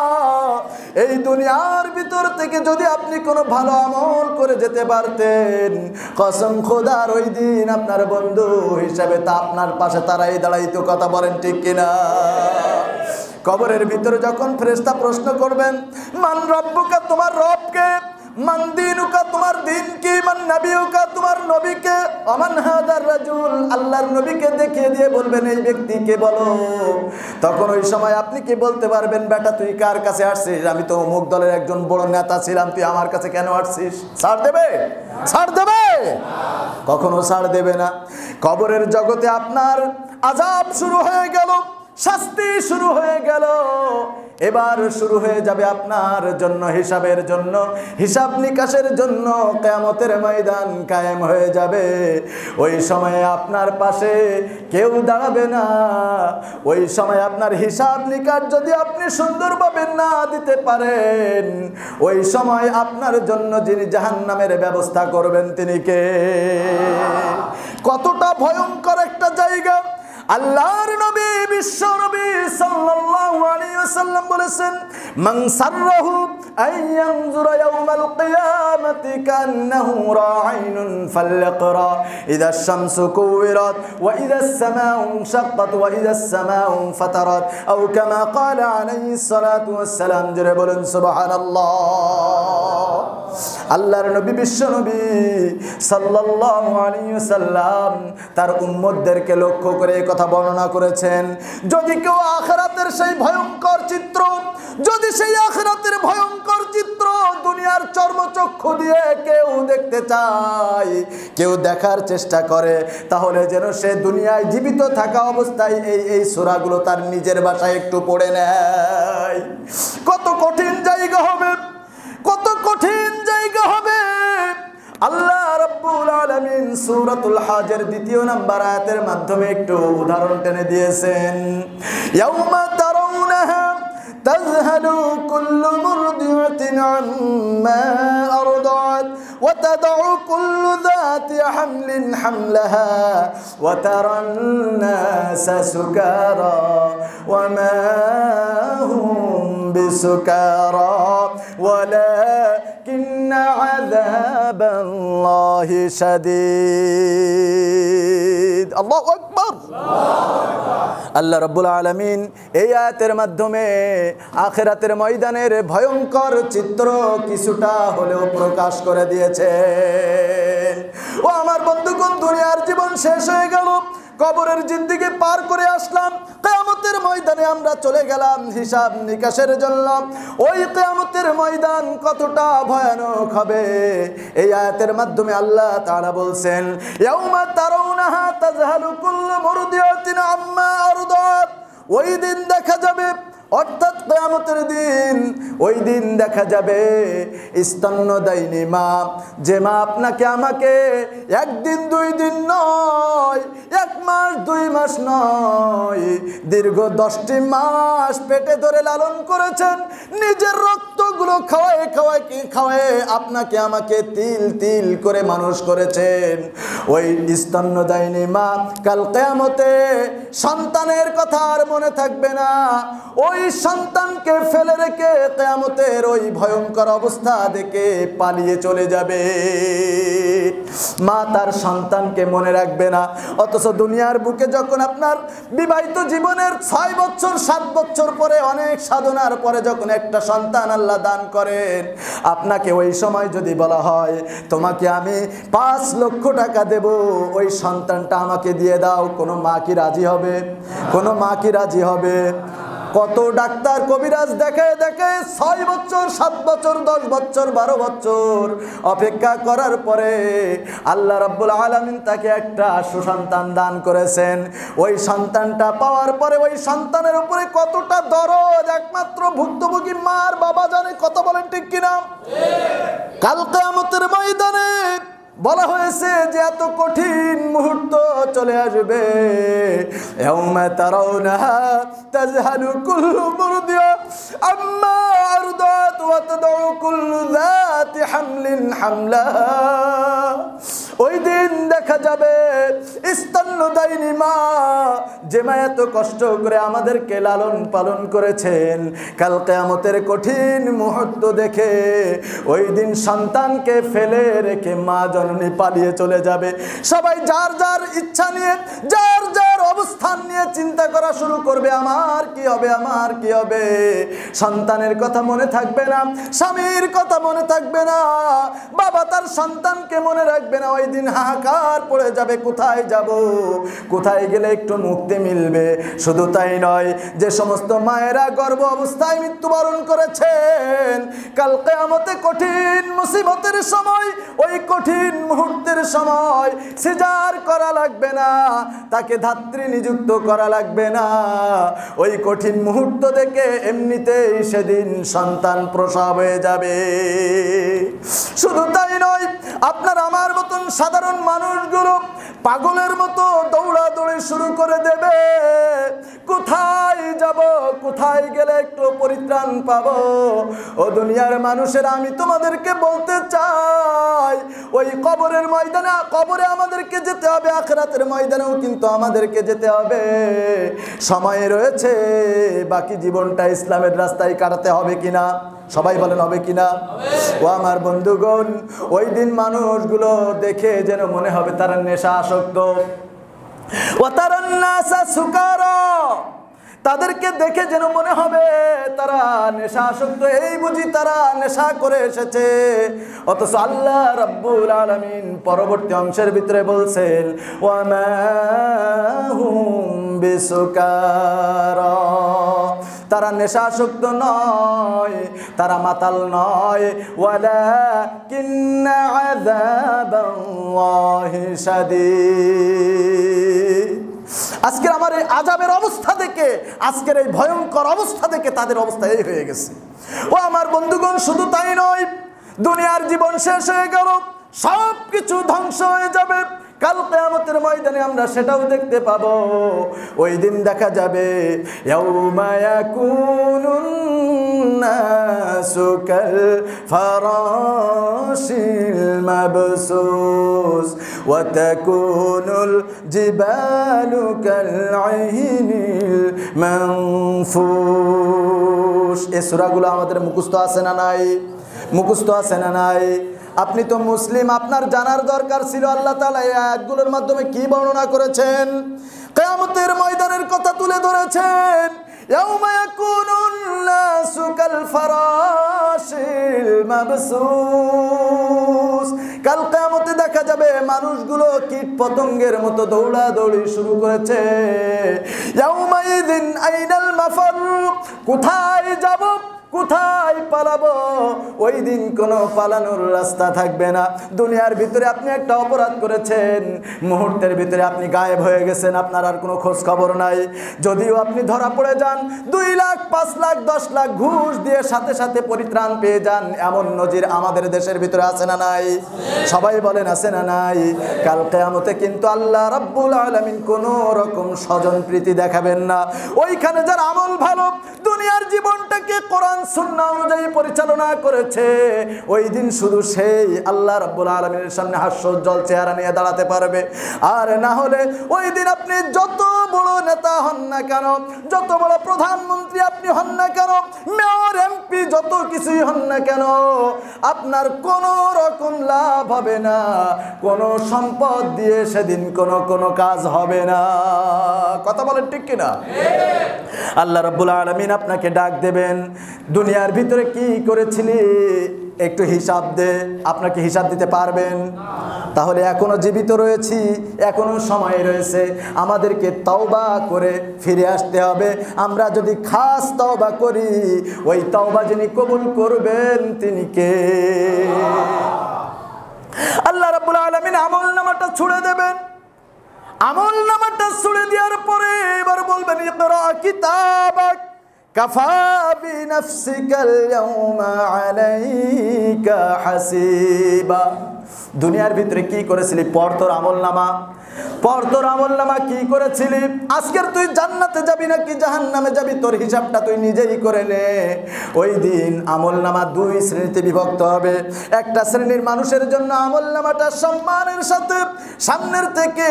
এই দুনিয়ার ভিতর থেকে যদি আপনি কোনো ভালো আমল করে যেতে পারতেন, কসম খোদার ওই দিন আপনার বন্ধু হিসাবে তা আপনার পাশে তারাই দাঁড়াইতো। কথা বলেন ঠিক কিনা? কবরের ভিতরে যখন ফেরেশতা প্রশ্ন করবেন, মান রব্বুকা, তোমার রবকে, মান দীনুকা, তোমার দিন কি, মান নবিয়ুকা, তোমার নবীকে, ওমান হাদার রাজুল, আল্লাহর নবীকে দেখিয়ে দিয়ে বলবেন এই ব্যক্তিকে বলো। তখন ওই সময় আপনি কি বলতে পারবেন, বেটা তুই কার কাছে আসছিস? আমি তো অমুক দলের একজন বড় নেতা ছিলাম, তুই আমার কাছে কেন আসছিস? ছাড় দেবে? ছাড় দেবে? কখনো ছাড় দেবে না। কবরের জগতে আপনার আযাব শুরু হয়ে গেল, শাস্তি শুরু হয়ে গেল। এবার শুরু হয়ে যাবে আপনার জন্য হিসাবের জন্য, হিসাব নিকাশের জন্য কিয়ামতের ময়দান কায়েম হয়ে যাবে। ওই সময়ে আপনার পাশে কেউ দাঁড়াবে না। ওই সময় আপনার হিসাব নিকাশ যদি আপনি সুন্দরভাবে না দিতে পারেন, ওই সময় আপনার জন্য যিনি জাহান্নামের ব্যবস্থা করবেন তিনি কে? কতটা ভয়ঙ্কর একটা জায়গা! আল্লাহর নবী বিশ্ব নবী সাল্লাল্লাহু আলাইহি ওয়াসাল্লাম বলেছেন, মান সাররাহু আইয়ানজুরা ইয়াউমাল কিয়ামাতি কান্নাহু রাআইনুন ফালইকরা ইযাশ শামসু কুওয়িরাত ওয়া ইযাস সামাউ শাক্কাত ওয়া ইযাস সামাউ ফাতারাত আও কামা ক্বালা আলাইহিস সালাতু ওয়াস সালাম। জোরে বলেন সুবহানাল্লাহ। আল্লাহর নবী বিশ্ব নবী সাল্লাল্লাহু আলাইহি ওয়াসাল্লাম তার উম্মতদেরকে লক্ষ্য করে কথা বর্ণনা করেছেন, যদি কেউ আখিরাতের সেই ভয়ঙ্কর চিত্র, যদি সেই আখিরাতের ভয়ঙ্কর চিত্র দুনিয়ার চর্মচক্ষু দিয়ে কেউ দেখতে চায়, কেউ দেখার চেষ্টা করে, তাহলে যেন সে দুনিয়ায় জীবিত থাকা অবস্থায় এই সূরাগুলো তার নিজের ভাষায় একটু পড়ে নেয়। কত কঠিন জায়গা হবে, কত কঠিন জায়গা হবে! আল্লাহ রাব্বুল আলামিন সূরাতুল হাজের ২য় নম্বর আয়াতের মাধ্যমে একটু উদাহরণ টেনে দিয়েছেন। ইয়াউমা তারাউনাহা তাযহালু কুল্লু মুরদিআতিন আম্মা আরদাআত ওয়া তাদউ কুল্লু যাতি হামলিন হামলাহা ওয়া তারান নাসা সুকারা ওয়া মা হুম বিসুকারা ওয়ালাকিন্না আযাবাল্লাহি শাদীদ। আল্লাহু আকবার। আল্লাহ রাব্বুল আলামিন এই আয়াতের মাধ্যমে আখিরাতের ময়দানের ভয়ঙ্কর চিত্র কিছুটা হলেও প্রকাশ করে দিয়েছেন। ও আমার বন্ধুগণ, দুনিয়ার জীবন শেষ হয়ে গেল, কবরের জিন্দেগি পার করে আসলাম, কিয়ামতের ময়দানে আমরা চলে গেলাম হিসাব নিকাশের জন্য। ওই কিয়ামতের ময়দান কতটা ভয়ানক হবে এই আয়াতের মাধ্যমে আল্লাহ তাআলা বলছেন, ইয়াউমা তারাউনাহা তাযহালু কুল্লু মুরদিআতিন আম্মা আরদাআত। ওই দিন দেখা যাবে, অর্থাৎ কিয়ামতের দিন, ওই দিন দেখা যাবে স্তন্যদায়িনী মা, যে মা আপনাকে আমাকে একদিন ২ দিন নয়, ১ মাস ২ মাস নয়, দীর্ঘ ১০টি মাস পেটে ধরে লালন করেছেন, নিজের রক্তগুলো খাওয়ায় আপনাকে আমাকে তিল তিল করে মানুষ করেছেন। ওই স্তন্যদায়িনী মা কাল কিয়ামতে সন্তানের কথা আর মনে থাকবে না। ওই সন্তানকে ফেলে রেখে কিয়ামতের ওই ভয়ঙ্কর অবস্থা দেখে পালিয়ে চলে যাবে। মা তার সন্তানকে মনে রাখবে না। অথচ দুনিয়ার বুকে যখন আপনার বিবাহিত জীবনের ৬ বছর ৭ বছর পরে, অনেক সাধনার পরে যখন একটা সন্তান আল্লাহ দান করেন, আপনাকে ওই সময় যদি বলা হয় তোমাকে আমি ৫ লক্ষ টাকা দেব, ওই সন্তানটা আমাকে দিয়ে দাও, কোনো মা কি রাজি হবে? কোনো মা কি রাজি হবে? কত ডাক্তার কবিরাজ দেখে ৬ বছর ৭ বছর ১০ বছর ১২ বছর অপেক্ষা করার পরে আল্লাহ রাব্বুল আলামিন তাকে একটা সুসন্তান দান করেছেন। ওই সন্তানটা পাওয়ার পরে ওই সন্তানের উপরে কতটা দরদ একমাত্র ভুক্তভোগী মার বাবা জানে। কথা বলেন ঠিক কিনা? কাল কিয়ামতের ময়দানে বলা হয়েছে যে এত কঠিন মুহূর্ত চলে আসবে। ইয়াউমা তারাউনাহা তাযহালু কুল্লু মুরদিআত আম্মা আরদাআত ওয়া তাদউ কুল্লু যাতি হামলিন হামলাহা। ওই দিন দেখা যাবে স্তন্যদায়িনী মা, যে মা এত কষ্ট করে আমাদেরকে লালন পালন করেছেন, কাল কিয়ামতের কঠিন মুহূর্ত দেখে ওই দিন সন্তানকে ফেলে রেখে মা জননী পালিয়ে চলে যাবে। সবাই যার যার ইচ্ছা নিয়ে, যার যার অবস্থান নিয়ে চিন্তা করা শুরু করবে, আমার কি হবে, আমার কি হবে। সন্তানের কথা মনে থাকবে না, স্বামীর কথা মনে থাকবে না, বাবা তার সন্তানকে মনে রাখবে না। ওই দিন হাহাকার পড়ে যাবে, কোথায় যাব, কোথায় গেলে একটু মুক্তি মিলবে। শুধু তাই নয়, যে সমস্ত মায়েরা গর্ভ অবস্থায় মৃত্যুবরণ করেছেন, কাল কিয়ামতে কঠিন মুসিবতের সময়, ওই কঠিন মুহূর্তের সময় সিজার করা লাগবে না, তাকে ধাত্রী নিযুক্ত করা লাগবে না। ওই কঠিন মুহূর্ত দেখে এমনিতেই সেদিন সন্তান প্রসব হয়ে যাবে। শুধু তাই নয়, আপনার আমার মতন সাধারণ মানুষগুলো পাগলের মতো দৌড়াদৌড়ি শুরু করে দেবে। কোথায় যাব, কোথায় গেলে একটু পরিত্রাণ পাবো। ও দুনিয়ার মানুষেরা, আমি তোমাদেরকে বলতে চাই, ওই কবরের ময়দানে, কবরে আমাদেরকে যেতে হবে, আখিরাতের ময়দানেও কিন্তু আমাদেরকে যেতে হবে। সময় রয়েছে, বাকি জীবনটা ইসলামের রাস্তায় কাটাতে হবে কিনা? সবাই বলেন হবে কিনা? ও আমার বন্ধুগণ, ওই দিন মানুষগুলো দেখে যেন মনে হবে তারা নেশা আসক্ত। ওয়াতারান নাসা সুকারা, তাদেরকে দেখে যেন মনে হবে তারা নেশা আসক্ত, এই বুঝি তারা নেশা করে এসেছে। অথচ আল্লাহ রাব্বুল আলামিন পরবর্তী অংশের ভিতরে বলছেন, ওয়া মা হুম বিসুকারা, তারা নেশা আসক্ত নয়, তারা মাতাল নয়। ওয়ালাকিন্না আযাবাল্লাহি শাদীদ। আজকের আমার এই আযাবের অবস্থা দেখে, আজকের এই ভয়ঙ্কর অবস্থা দেখে তাদের অবস্থা এই হয়ে গেছে। ও আমার বন্ধুগণ, শুধু তাই নয়, দুনিয়ার জীবন শেষ হয়ে গেল, সব কিছু ধ্বংস হয়ে যাবে। কাল কিয়ামতের ময়দানে আমরা সেটাও দেখতে পাবো। ওই দিন দেখা যাবে, ইয়াউমা ইয়াকুনুন নাসু কাল ফারাশিল মাবসুস ওয়া তাকুনুল জিবালু কাল আইনিল মানফুস। এই সূরাগুলো আমাদের মুখস্থ আছে না নাই? মুখস্থ আছে না নাই? আপনি তো মুসলিম, আপনার জানার দরকার ছিল আল্লাহ তাআলা এই আয়াতগুলোর মাধ্যমে কি বর্ণনা করেছেন। কিয়ামতের ময়দানের কথা তুলে ধরেছেন। ইয়াউমা ইয়াকুনুন নাসু কাল ফারাশিল মাবসুস, কাল কিয়ামতে দেখা যাবে মানুষগুলো কীট পতঙ্গের মতো দৌড়াদৌড়ি শুরু করেছে। ইয়াউমা ইযিন আইনাল মাফার, কোথায় যাব, কোথায় পালাবো? ওই দিন কোনো পালানোর রাস্তা থাকবে না। দুনিয়ার ভিতরে আপনি একটা অপরাধ করেছেন, মুহূর্তের ভিতরে আপনি গায়েব হয়ে গেছেন, আপনার আর কোনো খোঁজ খবর নাই। যদিও আপনি ধরা পড়ে যান, 2 লাখ 5 লাখ 10 লাখ ঘুষ দিয়ে সাথে সাথে পরিত্রাণ পেয়ে যান, এমন নজির আমাদের দেশের ভিতরে আছে না নাই? সবাই বলেন আছে না নাই? কাল কিয়ামতে কিন্তু আল্লাহ রাব্বুল আলামিন কোনো রকম স্বজন প্রীতি দেখাবেন না। ওইখানে যার আমল ভালো, দুনিয়ার জীবনটাকে কোরআন সুন্নাহ অনুযায়ী পরিচালনা করেছে, ওই দিন শুধু সেই আল্লাহ রাব্বুল আলামিনের সামনে হাস্যোজ্জ্বল চেহারা নিয়ে দাঁড়াতে পারবে। আর না হলে ওই দিন আপনি যত বড় নেতা হন না কেন, যত বড় প্রধানমন্ত্রী আপনি হন না কেন, মেয়র এমপি যত কিছুই হন না কেন, আপনার কোনো রকম লাভ হবে না। কোনো সম্পদ দিয়ে সেদিন কোনো কাজ হবে না। কথা বলেন ঠিক কিনা? আল্লাহ রাব্বুল আলামিন আপনাকে ডাক দেবেন, দুনিয়ার ভিতরে কি করেছিলি একটু হিসাব দে। আপনাকে হিসাব দিতে পারবেন? তাহলে এখনো জীবিত রয়েছি, এখনো সময় রয়েছে, আমাদেরকে তওবা করে ফিরে আসতে হবে। আমরা যদি খাস তওবা করি, ওই তওবা যিনি কবুল করবেন তিনি কে? আল্লাহ রাব্বুল আলামিন আমলনামাটা ছুড়ে দেবেন। আমলনামাটা ছুড়ে দেওয়ার পরে এবার বলবেন, ইকরা কিতাবাক কাফা বিনাফসিকাল ইয়াউমা আলাইকা হাসিবা। দুনিয়ার ভিতরে কি করেছিলি? পড় তোর আমলনামা, পড় তোর আমলনামা কি করেছিলি। আজকের তুই জান্নাতে যাবি নাকি জাহান্নামে যাবি, তোর হিসাবটা তুই নিজেই করে নে। ওই দিন আমলনামা 2 শ্রেণীতে বিভক্ত হবে। একটা শ্রেণীর মানুষের জন্য আমলনামাটা সম্মানের সাথে সামনের থেকে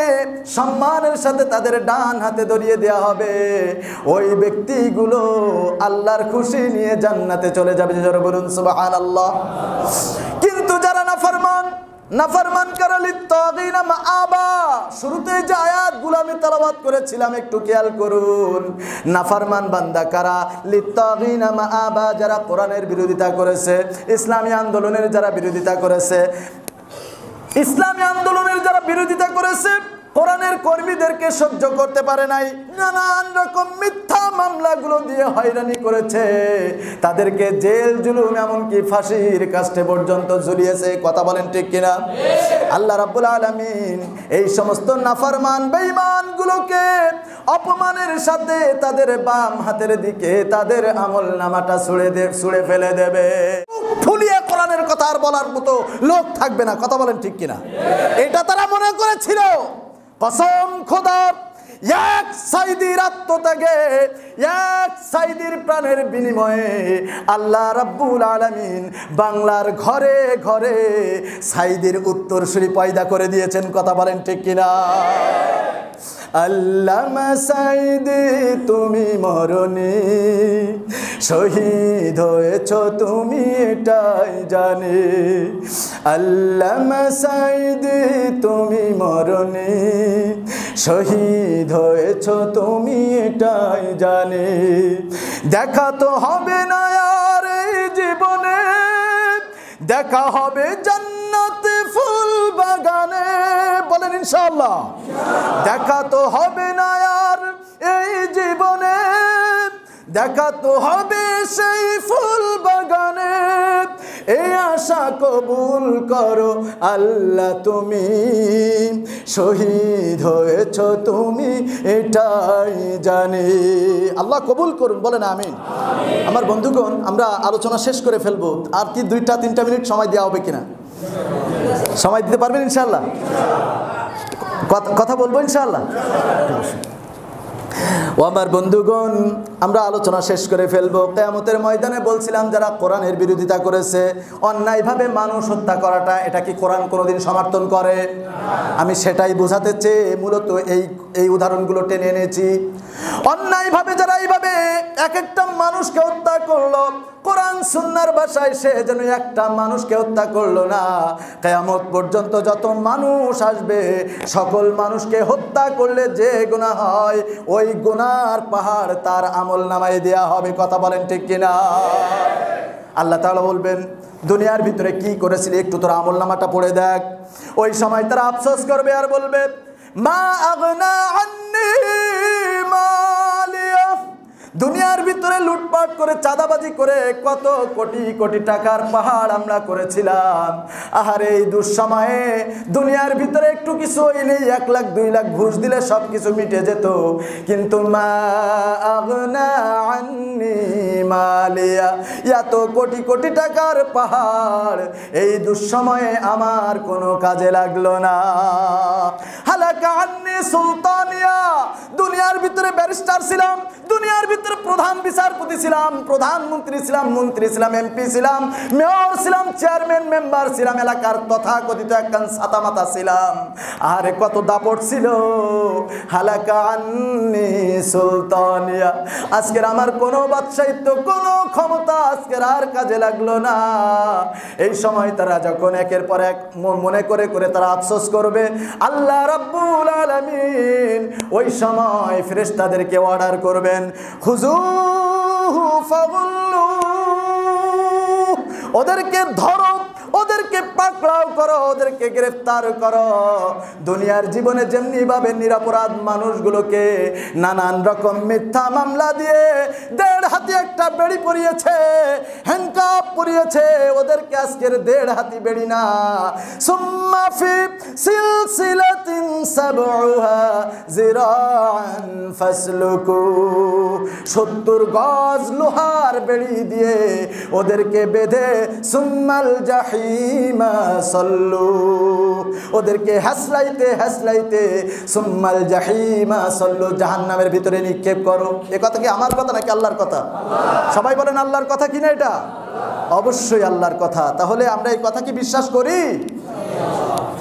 সম্মানের সাথে তাদের ডান হাতে ধরিয়ে দেওয়া হবে। ওই ব্যক্তিগুলো আল্লাহর খুশি নিয়ে জান্নাতে চলে যাবে। যারা বলুন সুবহানাল্লাহ। কিন্তু যারা নাফরমান, নাফরমান কারা লিত্তাগিনা মাআবা। শুরুতে যে আয়াতগুলো আমি তেলাওয়াত করেছিলাম একটু খেয়াল করুন। নাফরমান বান্দা কারা? লিত্তাগিনা মাআবা, যারা কোরআনের বিরোধিতা করেছে, ইসলামী আন্দোলনের যারা বিরোধিতা করেছে, ইসলামী আন্দোলনের যারা বিরোধিতা করেছে, কোরআনের কর্মীদেরকে সহ্য করতে পারে নাই, নানান রকম মিথ্যা মামলাগুলো দিয়ে হয়রানি করেছে, তাদেরকে জেল জুলুম এমনকি ফাঁসির কাস্টে পর্যন্ত ঝুলিয়েছে। কথা বলেন ঠিক কিনা? আল্লাহ রাব্বুল আলামিন এই সমস্ত নাফরমান বেঈমানগুলোকে অপমানের সাথে তাদের বাম হাতের দিকে তাদের আমল নামাটা ছুঁড়ে ফেলে দেবে। ফুলিয়ে কোরআনের কথা আর বলার মতো লোক থাকবে না। কথা বলেন ঠিক কিনা? এটা তারা মনে করেছিল। কসম খোদার, এক সাইদির আত্মত্যাগে, এক সাইদির প্রাণের বিনিময়ে আল্লাহ রাব্বুল আলামিন বাংলার ঘরে ঘরে সাইদির উত্তরসূরি পয়দা করে দিয়েছেন। কথা বলেন ঠিক কিনা? আল্লামা সাইদি তুমি মরনি, শহীদ হয়েছ তুমি এটাই জানি। আল্লামা সাইদি তুমি মরনি, শহীদ হয়েছ তুমি এটাই জানি। দেখা তো হবে না আর এই জীবনে, দেখা হবে জান্নাতে ফুল বাগানে। বলেন ইনশাআল্লাহ। দেখা তো হবে না আর এই জীবনে, দেখা তো হবে সেই ফুল বাগানে। এই আশা কবুল করো আল্লাহ তুমি, শহীদ হয়েছ তুমি এটাই জানি। আল্লাহ কবুল করুন, বলেন আমিন। আমার বন্ধুগণ, আমরা আলোচনা শেষ করে ফেলবো। আর কি 2-3 মিনিট সময় দেওয়া হবে কিনা? সময় দিতে পারবেন ইনশাআল্লাহ? কথা বলবো ইনশাআল্লাহ। ও আমার বন্ধুগণ, আমরা আলোচনা শেষ করে ফেলবো। কিয়ামতের ময়দানে বলছিলাম, যারা কোরআনের বিরোধিতা করেছে, অন্যায়ভাবে মানুষ হত্যা করাটা, এটা কি কোরআন কোনোদিন সমর্থন করে? আমি সেটাই বোঝাতে চেয়ে মূলত এই উদাহরণগুলো টেনে এনেছি। অন্যায়ভাবে যারা এইভাবে এক একটা মানুষকে হত্যা করলো, কোরআন সুন্নাহর ভাষায় সে যেন একটা মানুষকে হত্যা করলো না। কিয়ামত পর্যন্ত যত মানুষ আসবে, সকল মানুষকে হত্যা করলে যে গুনাহ হয়, ওই গুনার পাহাড় তার আমল নামায় দেয়া হবে। কথা বলেন ঠিক কিনা? আল্লাহ তাআলা বলবেন, দুনিয়ার ভিতরে কি করেছিলি একটু তোর আমল নামাটা পড়ে দেখ। ওই সময় তারা আফসোস করবে আর বলবে, মা আগনা আন্নি মালিয়া। দুনিয়ার ভিতরে লুটপাট করে, চাঁদাবাজি করে কত কোটি কোটি টাকার পাহাড় আমরা করেছিলাম। আহারে এই দুঃসময়ে দুনিয়ার ভিতরে একটু কিছু হইলেই 1 লাখ 2 লাখ ঘুষ দিলে সব কিছু মিটে যেত। কিন্তু মা আগনা আন্নি মালিয়া, এত কোটি কোটি টাকার পাহাড় এই দুঃসময়ে আমার কোনো কাজে লাগলো না। হালাকা আন্নি সুলতানিয়া, দুনিয়ার ভিতরে ব্যারিস্টার ছিলাম, দুনিয়ার ভিতরে প্রধান বিচারপতি ছিলাম, প্রধানমন্ত্রী ছিলাম, মন্ত্রী ছিলাম, এমপি ছিলাম, মেয়র ছিলাম, চেয়ারম্যান মেম্বার ছিলাম, এলাকার তথাকথিত একখান ছাতামাতা ছিলাম। আরে কত দাপট ছিল। হালাকা আন্নি সুলতানিয়া, আজকের আমার কোনো বাদশাহিত্ব, কোনো ক্ষমতা আজকের আর কাজে লাগলো না। এই সময় তারা যখন একের পর এক মনে করে করে তারা আফসোস করবে, আল্লাহ রাব্বুল আলামিন ওই সময় ফেরেশতাদেরকে অর্ডার করবেন, খুযুহু ফাগুল্লু, ওদেরকে ধরো, ওদেরকে পাকড়াও করো, ওদেরকে গ্রেফতার করো। দুনিয়ার জীবনে যেমনি ভাবে নিরপরাধ মানুষগুলোকে নানান রকম মিথ্যা মামলা দিয়ে 1.5 হাতি একটা বেড়ি পরিয়েছে, হ্যান্ডকাপ পরিয়েছে, ওদেরকে আজকের 1.5 হাতি বেড়ি না, সুম্মা ফি সিলসিলাতিন সাবউহা যিরাআন ফাসলুকু, 70 গজ লোহার বেড়ি দিয়ে ওদেরকে বেঁধে সুম্মাল জাহিমা সল্লু, ওদেরকে হাসলাইতে হাসলাইতে সুম্মাল জাহিমা সল্লু, জাহান্নামের ভিতরে নিক্ষেপ করো। এ কথা কি আমার কথা নাকি আল্লাহর কথা? সবাই বলেন আল্লাহর কথা কিনা এটা? অবশ্যই আল্লাহর কথা। তাহলে আমরা এই কথা কি বিশ্বাস করি?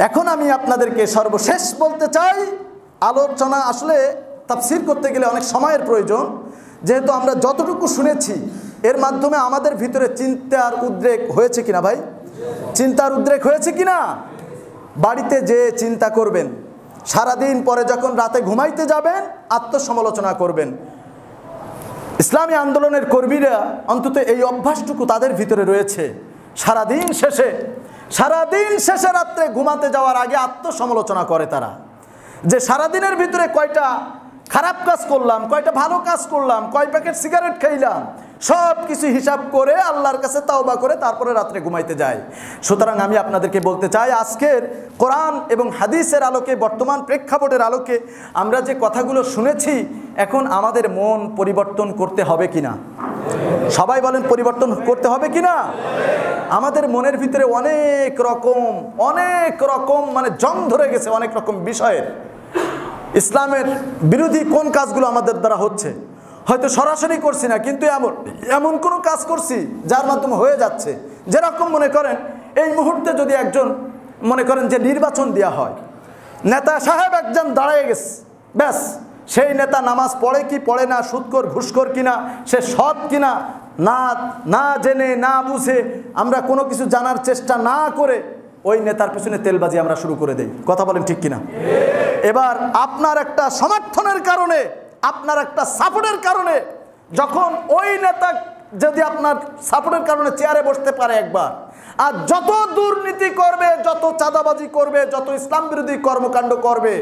এখন আমি আপনাদেরকে সর্বশেষ বলতে চাই, আলোচনা আসলে তাফসীর করতে গেলে অনেক সময়ের প্রয়োজন। যেহেতু আমরা যতটুকু শুনেছি এর মাধ্যমে আমাদের ভিতরে চিন্তার উদ্রেক হয়েছে কিনা ভাই? চিন্তার উদ্রেক হয়েছে কিনা? বাড়িতে যে চিন্তা করবেন, সারাদিন পরে যখন রাতে ঘুমাইতে যাবেন আত্মসমালোচনা করবেন। ইসলামী আন্দোলনের কর্মীরা অন্তত এই অভ্যাসটুকু তাদের ভিতরে রয়েছে, সারাদিন শেষে রাত্রে ঘুমাতে যাওয়ার আগে আত্মসমালোচনা করে তারা, যে সারাদিনের ভিতরে কয়টা খারাপ কাজ করলাম, কয়টা ভালো কাজ করলাম, কয় প্যাকেট সিগারেট খাইলাম, সব কিছু হিসাব করে আল্লাহর কাছে তাওবা করে তারপরে রাত্রে ঘুমাইতে যায়। সুতরাং আমি আপনাদেরকে বলতে চাই, আজকের কোরআন এবং হাদিসের আলোকে, বর্তমান প্রেক্ষাপটের আলোকে আমরা যে কথাগুলো শুনেছি, এখন আমাদের মন পরিবর্তন করতে হবে কিনা? সবাই বলেন, পরিবর্তন করতে হবে কিনা? আমাদের মনের ভিতরে অনেক রকম মানে জং ধরে গেছে অনেক রকম বিষয়ের। ইসলামের বিরোধী কোন কাজগুলো আমাদের দ্বারা হচ্ছে, হয়তো সরাসরি করছি না, কিন্তু এমন কোনো কাজ করছি যার মাধ্যমে হয়ে যাচ্ছে। যেরকম মনে করেন এই মুহূর্তে যদি একজন মনে করেন যে নির্বাচন দেওয়া হয়, নেতা সাহেব একজন দাঁড়িয়ে গেছে, ব্যাস সেই নেতা নামাজ পড়ে কি পড়ে না, সুদখোর ঘুষখোর কিনা, সে সৎ কিনা, না জেনে না বুঝে আমরা কোনো কিছু জানার চেষ্টা না করে ওই নেতার পিছনে তেলবাজি আমরা শুরু করে দেই। কথা বলেন ঠিক কিনা? এবার আপনার একটা সমর্থনের কারণে, আপনার একটা সাপোর্টের কারণে, যখন ওই নেতা যদি আপনার সাপোর্টের কারণে চেয়ারে বসতে পারে একবার, আর যত দুর্নীতি করবে, যত চাঁদাবাজি করবে, যত ইসলাম বিরোধী কর্মকাণ্ড করবে,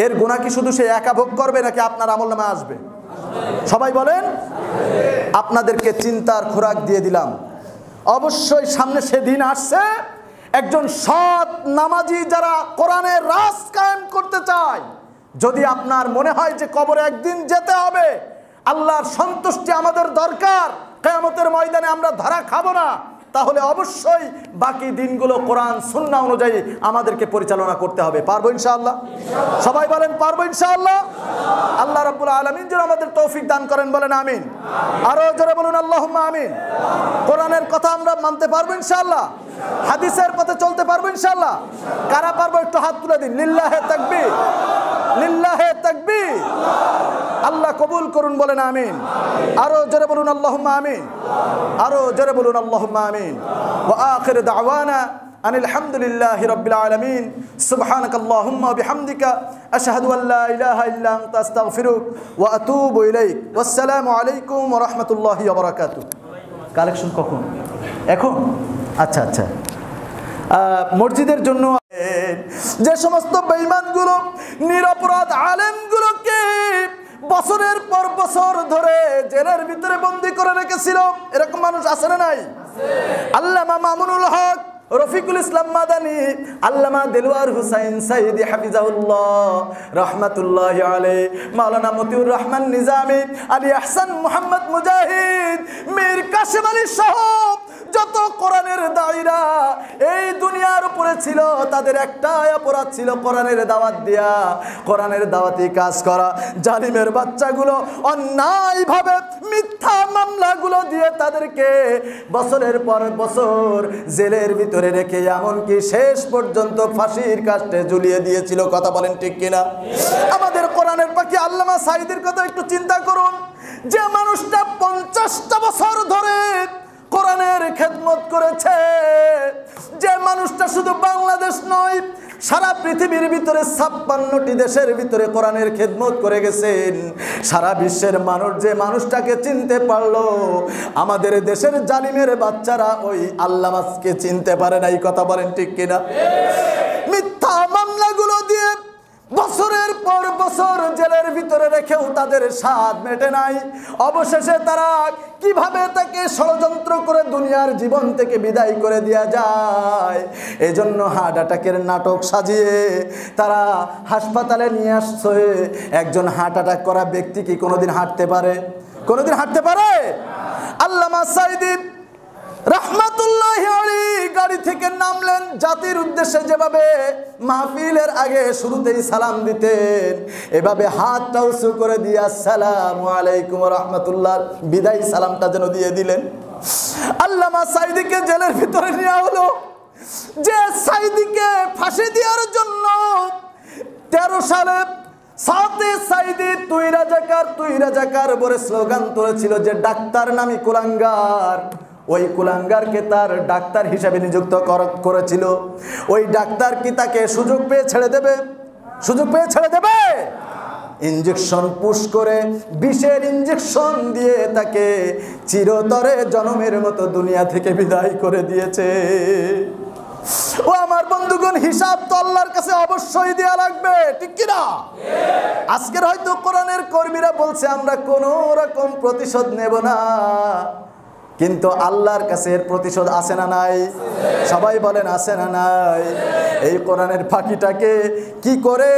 এর গুনাহ কি শুধু সে একা ভোগ করবে নাকি আপনার আমলনামায় আসবে? সবাই বলেন। আপনাদেরকে চিন্তার খোরাক দিয়ে দিলাম, অবশ্যই সামনে সেদিন আসছে, একজন সৎ নামাজি যারা কোরআনের রাজ কায়েম করতে চায়, যদি আপনার মনে হয় যে কবরে একদিন যেতে হবে, আল্লাহর সন্তুষ্টি আমাদের দরকার, কিয়ামতের ময়দানে আমরা ধরা খাবো না, তাহলে অবশ্যই বাকি দিনগুলো কোরআন সুন্নাহ অনুযায়ী আমাদেরকে পরিচালনা করতে হবে। পারবো ইনশাআল্লাহ? সবাই বলেন পারবো ইনশাআল্লাহ? আল্লাহ রাব্বুল আলামিন যেন আমাদের তৌফিক দান করেন, বলেন আমিন। আরো জোরে বলুন আল্লাহুম্মা আমিন। কোরআনের কথা আমরা মানতে পারবো ইনশাআল্লাহ? হাদিসের পথে চলতে পারবো ইনশাআল্লাহ? কারা পারবো একটু হাত তুলে দিন। লিল্লাহে তাকবীর, লিল্লাহে তাকবীর। আল্লাহ কবুল করুন, বলেন আমিন। আরো জোরে বলুন আল্লাহুম্মা আমিন। আরো জোরে বলুন আল্লাহুম্মা আমিন। ওয়া আখির দাওয়ানা আনিল হামদুলিল্লাহি রাব্বিল আলামিন। সুবহানাকাল্লাহুম্মা ওয়া বিহামদিকা আশহাদু আল লা ইলাহা ইল্লা আনতা আস্তাগফিরুক ওয়া আতুবু ইলাইক। ওয়াসসালামু আলাইকুম ওয়া রাহমাতুল্লাহি ওয়া বারাকাতুহু। কালেকশন কখন? এখন? আচ্ছা আচ্ছা। মসজিদের জন্য যে সমস্ত বেঈমানগুলো নিরপরাধ আলেমগুলোকে বছরের পর বছর ধরে জেলের ভিতরে বন্দী করে রেখেছিল, এরকম মানুষ আছে না নাই? আল্লামা মামুনুল হক, রফিকুল ইসলাম মাদানী, আল্লামা দেলওয়ার হুসাইন সাইদি হাফিজাহুল্লাহ রহমাতুল্লাহি আলাইহি, মাওলানা মতিউর রহমান নিজামী, আলী আহসান মুহাম্মদ মুজাহিদ, মীর কাসেম আলী সহ যত কোরআনের দায়ীরা এই দুনিয়ার উপরে ছিল, তাদের একটাই অপরাধ ছিল কোরআনের দাওয়াত দেয়া, কোরআনের দাওয়াতি কাজ করা। জালিমের বাচ্চাগুলো অন্যায়ভাবে মিথ্যা মামলাগুলো দিয়ে তাদেরকে বছরের পর বছর জেলের ভিতরে রেখে এমনকি শেষ পর্যন্ত ফাঁসির কাস্টে ঝুলিয়ে দিয়েছিল। কথা বলেন ঠিক কিনা? আমাদের কোরআনের পাখি আল্লামা সাঈদীর কথা একটু চিন্তা করুন, যে মানুষটা 50টা বছর ধরে কোরআনের খেদমত করেছে, যে মানুষটা শুধু বাংলাদেশ নয় সারা পৃথিবীর ভিতরে 56টি দেশের ভিতরে কোরআনের খেদমত করে গেছেন, সারা বিশ্বের মানুষ যে মানুষটাকে চিনতে পারলো, আমাদের দেশের জালিমের বাচ্চারা ওই আল্লামাকে চিনতে পারে না। এই কথা বলেন ঠিক কিনা? মিথ্যা মামলাগুলো দিয়ে বছরের পর বছর জেলের ভিতরে রেখেও তাদের স্বাদ মেটে নাই। অবশেষে তারা কিভাবে তাকে ষড়যন্ত্র করে দুনিয়ার জীবন থেকে বিদায় করে দেওয়া যায়, এজন্য হার্ট অ্যাটাকের নাটক সাজিয়ে তারা হাসপাতালে নিয়ে আসছে। একজন হার্ট অ্যাটাক করা ব্যক্তি কি কোনোদিন হাঁটতে পারে? কোনোদিন হাঁটতে পারে? আল্লামা সাঈদী রাহমাতুল্লাহি আলাইহি গাড়ি থেকে নামলেন, জাতির উদ্দেশ্যে যেভাবে মাহফিলের আগে শুরুতেই সালাম দিতেন, এভাবে হাতটা উঁচু করে দিয়ে আসসালামু আলাইকুম ওয়া রাহমাতুল্লাহ বিদায় সালামটা যেন দিয়ে দিলেন। আল্লামা সাঈদীকে জেলের ভিতরে নেওয়া হলো, যে সাঈদীকে ফাঁসি দেওয়ার জন্য 13 সালে সাথে সাঈদী তুই রাজাকার বলে স্লোগান তুলেছিল, যে ডাক্তার নামী কুলাঙ্গার ওই কুলাঙ্গারকে তার ডাক্তার হিসেবে নিযুক্ত করেছিল। ওই ডাক্তার কি তাকে সুযোগ পেয়ে ছেড়ে দেবে? সুযোগ পেয়ে ছেড়ে দেবে? ইঞ্জেকশন পুশ করে, বিষের ইঞ্জেকশন দিয়ে তাকে চিরতরে জনমের মতো দুনিয়া থেকে বিদায় করে দিয়েছে। ও আমার বন্ধুগণ, হিসাব তো আল্লাহর কাছে অবশ্যই দেয়া লাগবে, ঠিক কি না? আজকের হয়তো কোরআনের কর্মীরা বলছে আমরা কোনো রকম প্রতিশোধ নেব না, কিন্তু আল্লাহর কাছে এর প্রতিশোধ আছে না নাই? সবাই বলেন আছে না নাই? এই কোরআনের ফাঁকিটাকে কি করে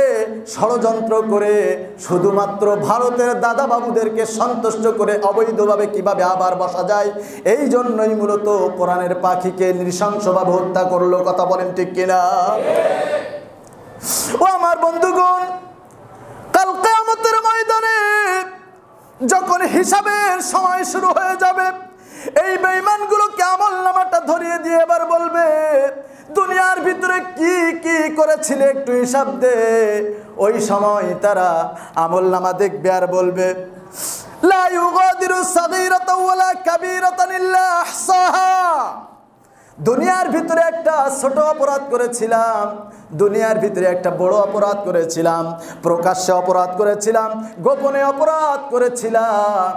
ষড়যন্ত্র করে শুধুমাত্র ভারতের দাদা বাবুদেরকে সন্তুষ্ট করে অবৈধভাবে কিভাবে আবার বসা যায়, এই জন্যই মূলত কোরআনের পাখিকে নৃশংসভাবে হত্যা করলো। কথা বলেন ঠিক কিনা? ও আমার বন্ধুগণ, কাল কিয়ামতের ময়দানে যখন হিসাবের সময় শুরু হয়ে যাবে, এই বেঈমানগুলোকে আমলনামাটা ধরিয়ে দিয়ে এবার বলবে দুনিয়ার ভিতরে কি কি করেছিলে একটু হিসাব দে। ওই সময় তারা আমলনামা দেখবে আর বলবে লা ইউগাদিরু সাগীরাতাও ওয়ালা কাবীরাতান ইল্লা আহসাহা। দুনিয়ার ভিতরে একটা ছোট অপরাধ করেছিলাম, দুনিয়ার ভিতরে একটা বড় অপরাধ করেছিলাম, প্রকাশ্যে অপরাধ করেছিলাম, গোপনে অপরাধ করেছিলাম।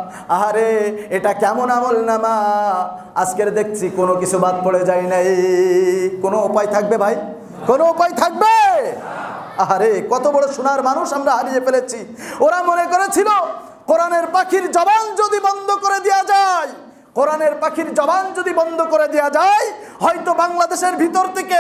আরে এটা কেমন আমলনামা! আজকের দেখছি কোনো কিছু বাদ পড়ে যায় নাই। কোনো উপায় থাকবে ভাই? কোনো উপায় থাকবে? আরে কত বড় সোনার মানুষ আমরা হারিয়ে ফেলেছি। ওরা মনে করেছিল কোরআনের পাখির জবান যদি বন্ধ করে দেওয়া যায়, কোরআনের পাখির জবান যদি বন্ধ করে দেওয়া যায়, হয়তো বাংলাদেশের ভিতর থেকে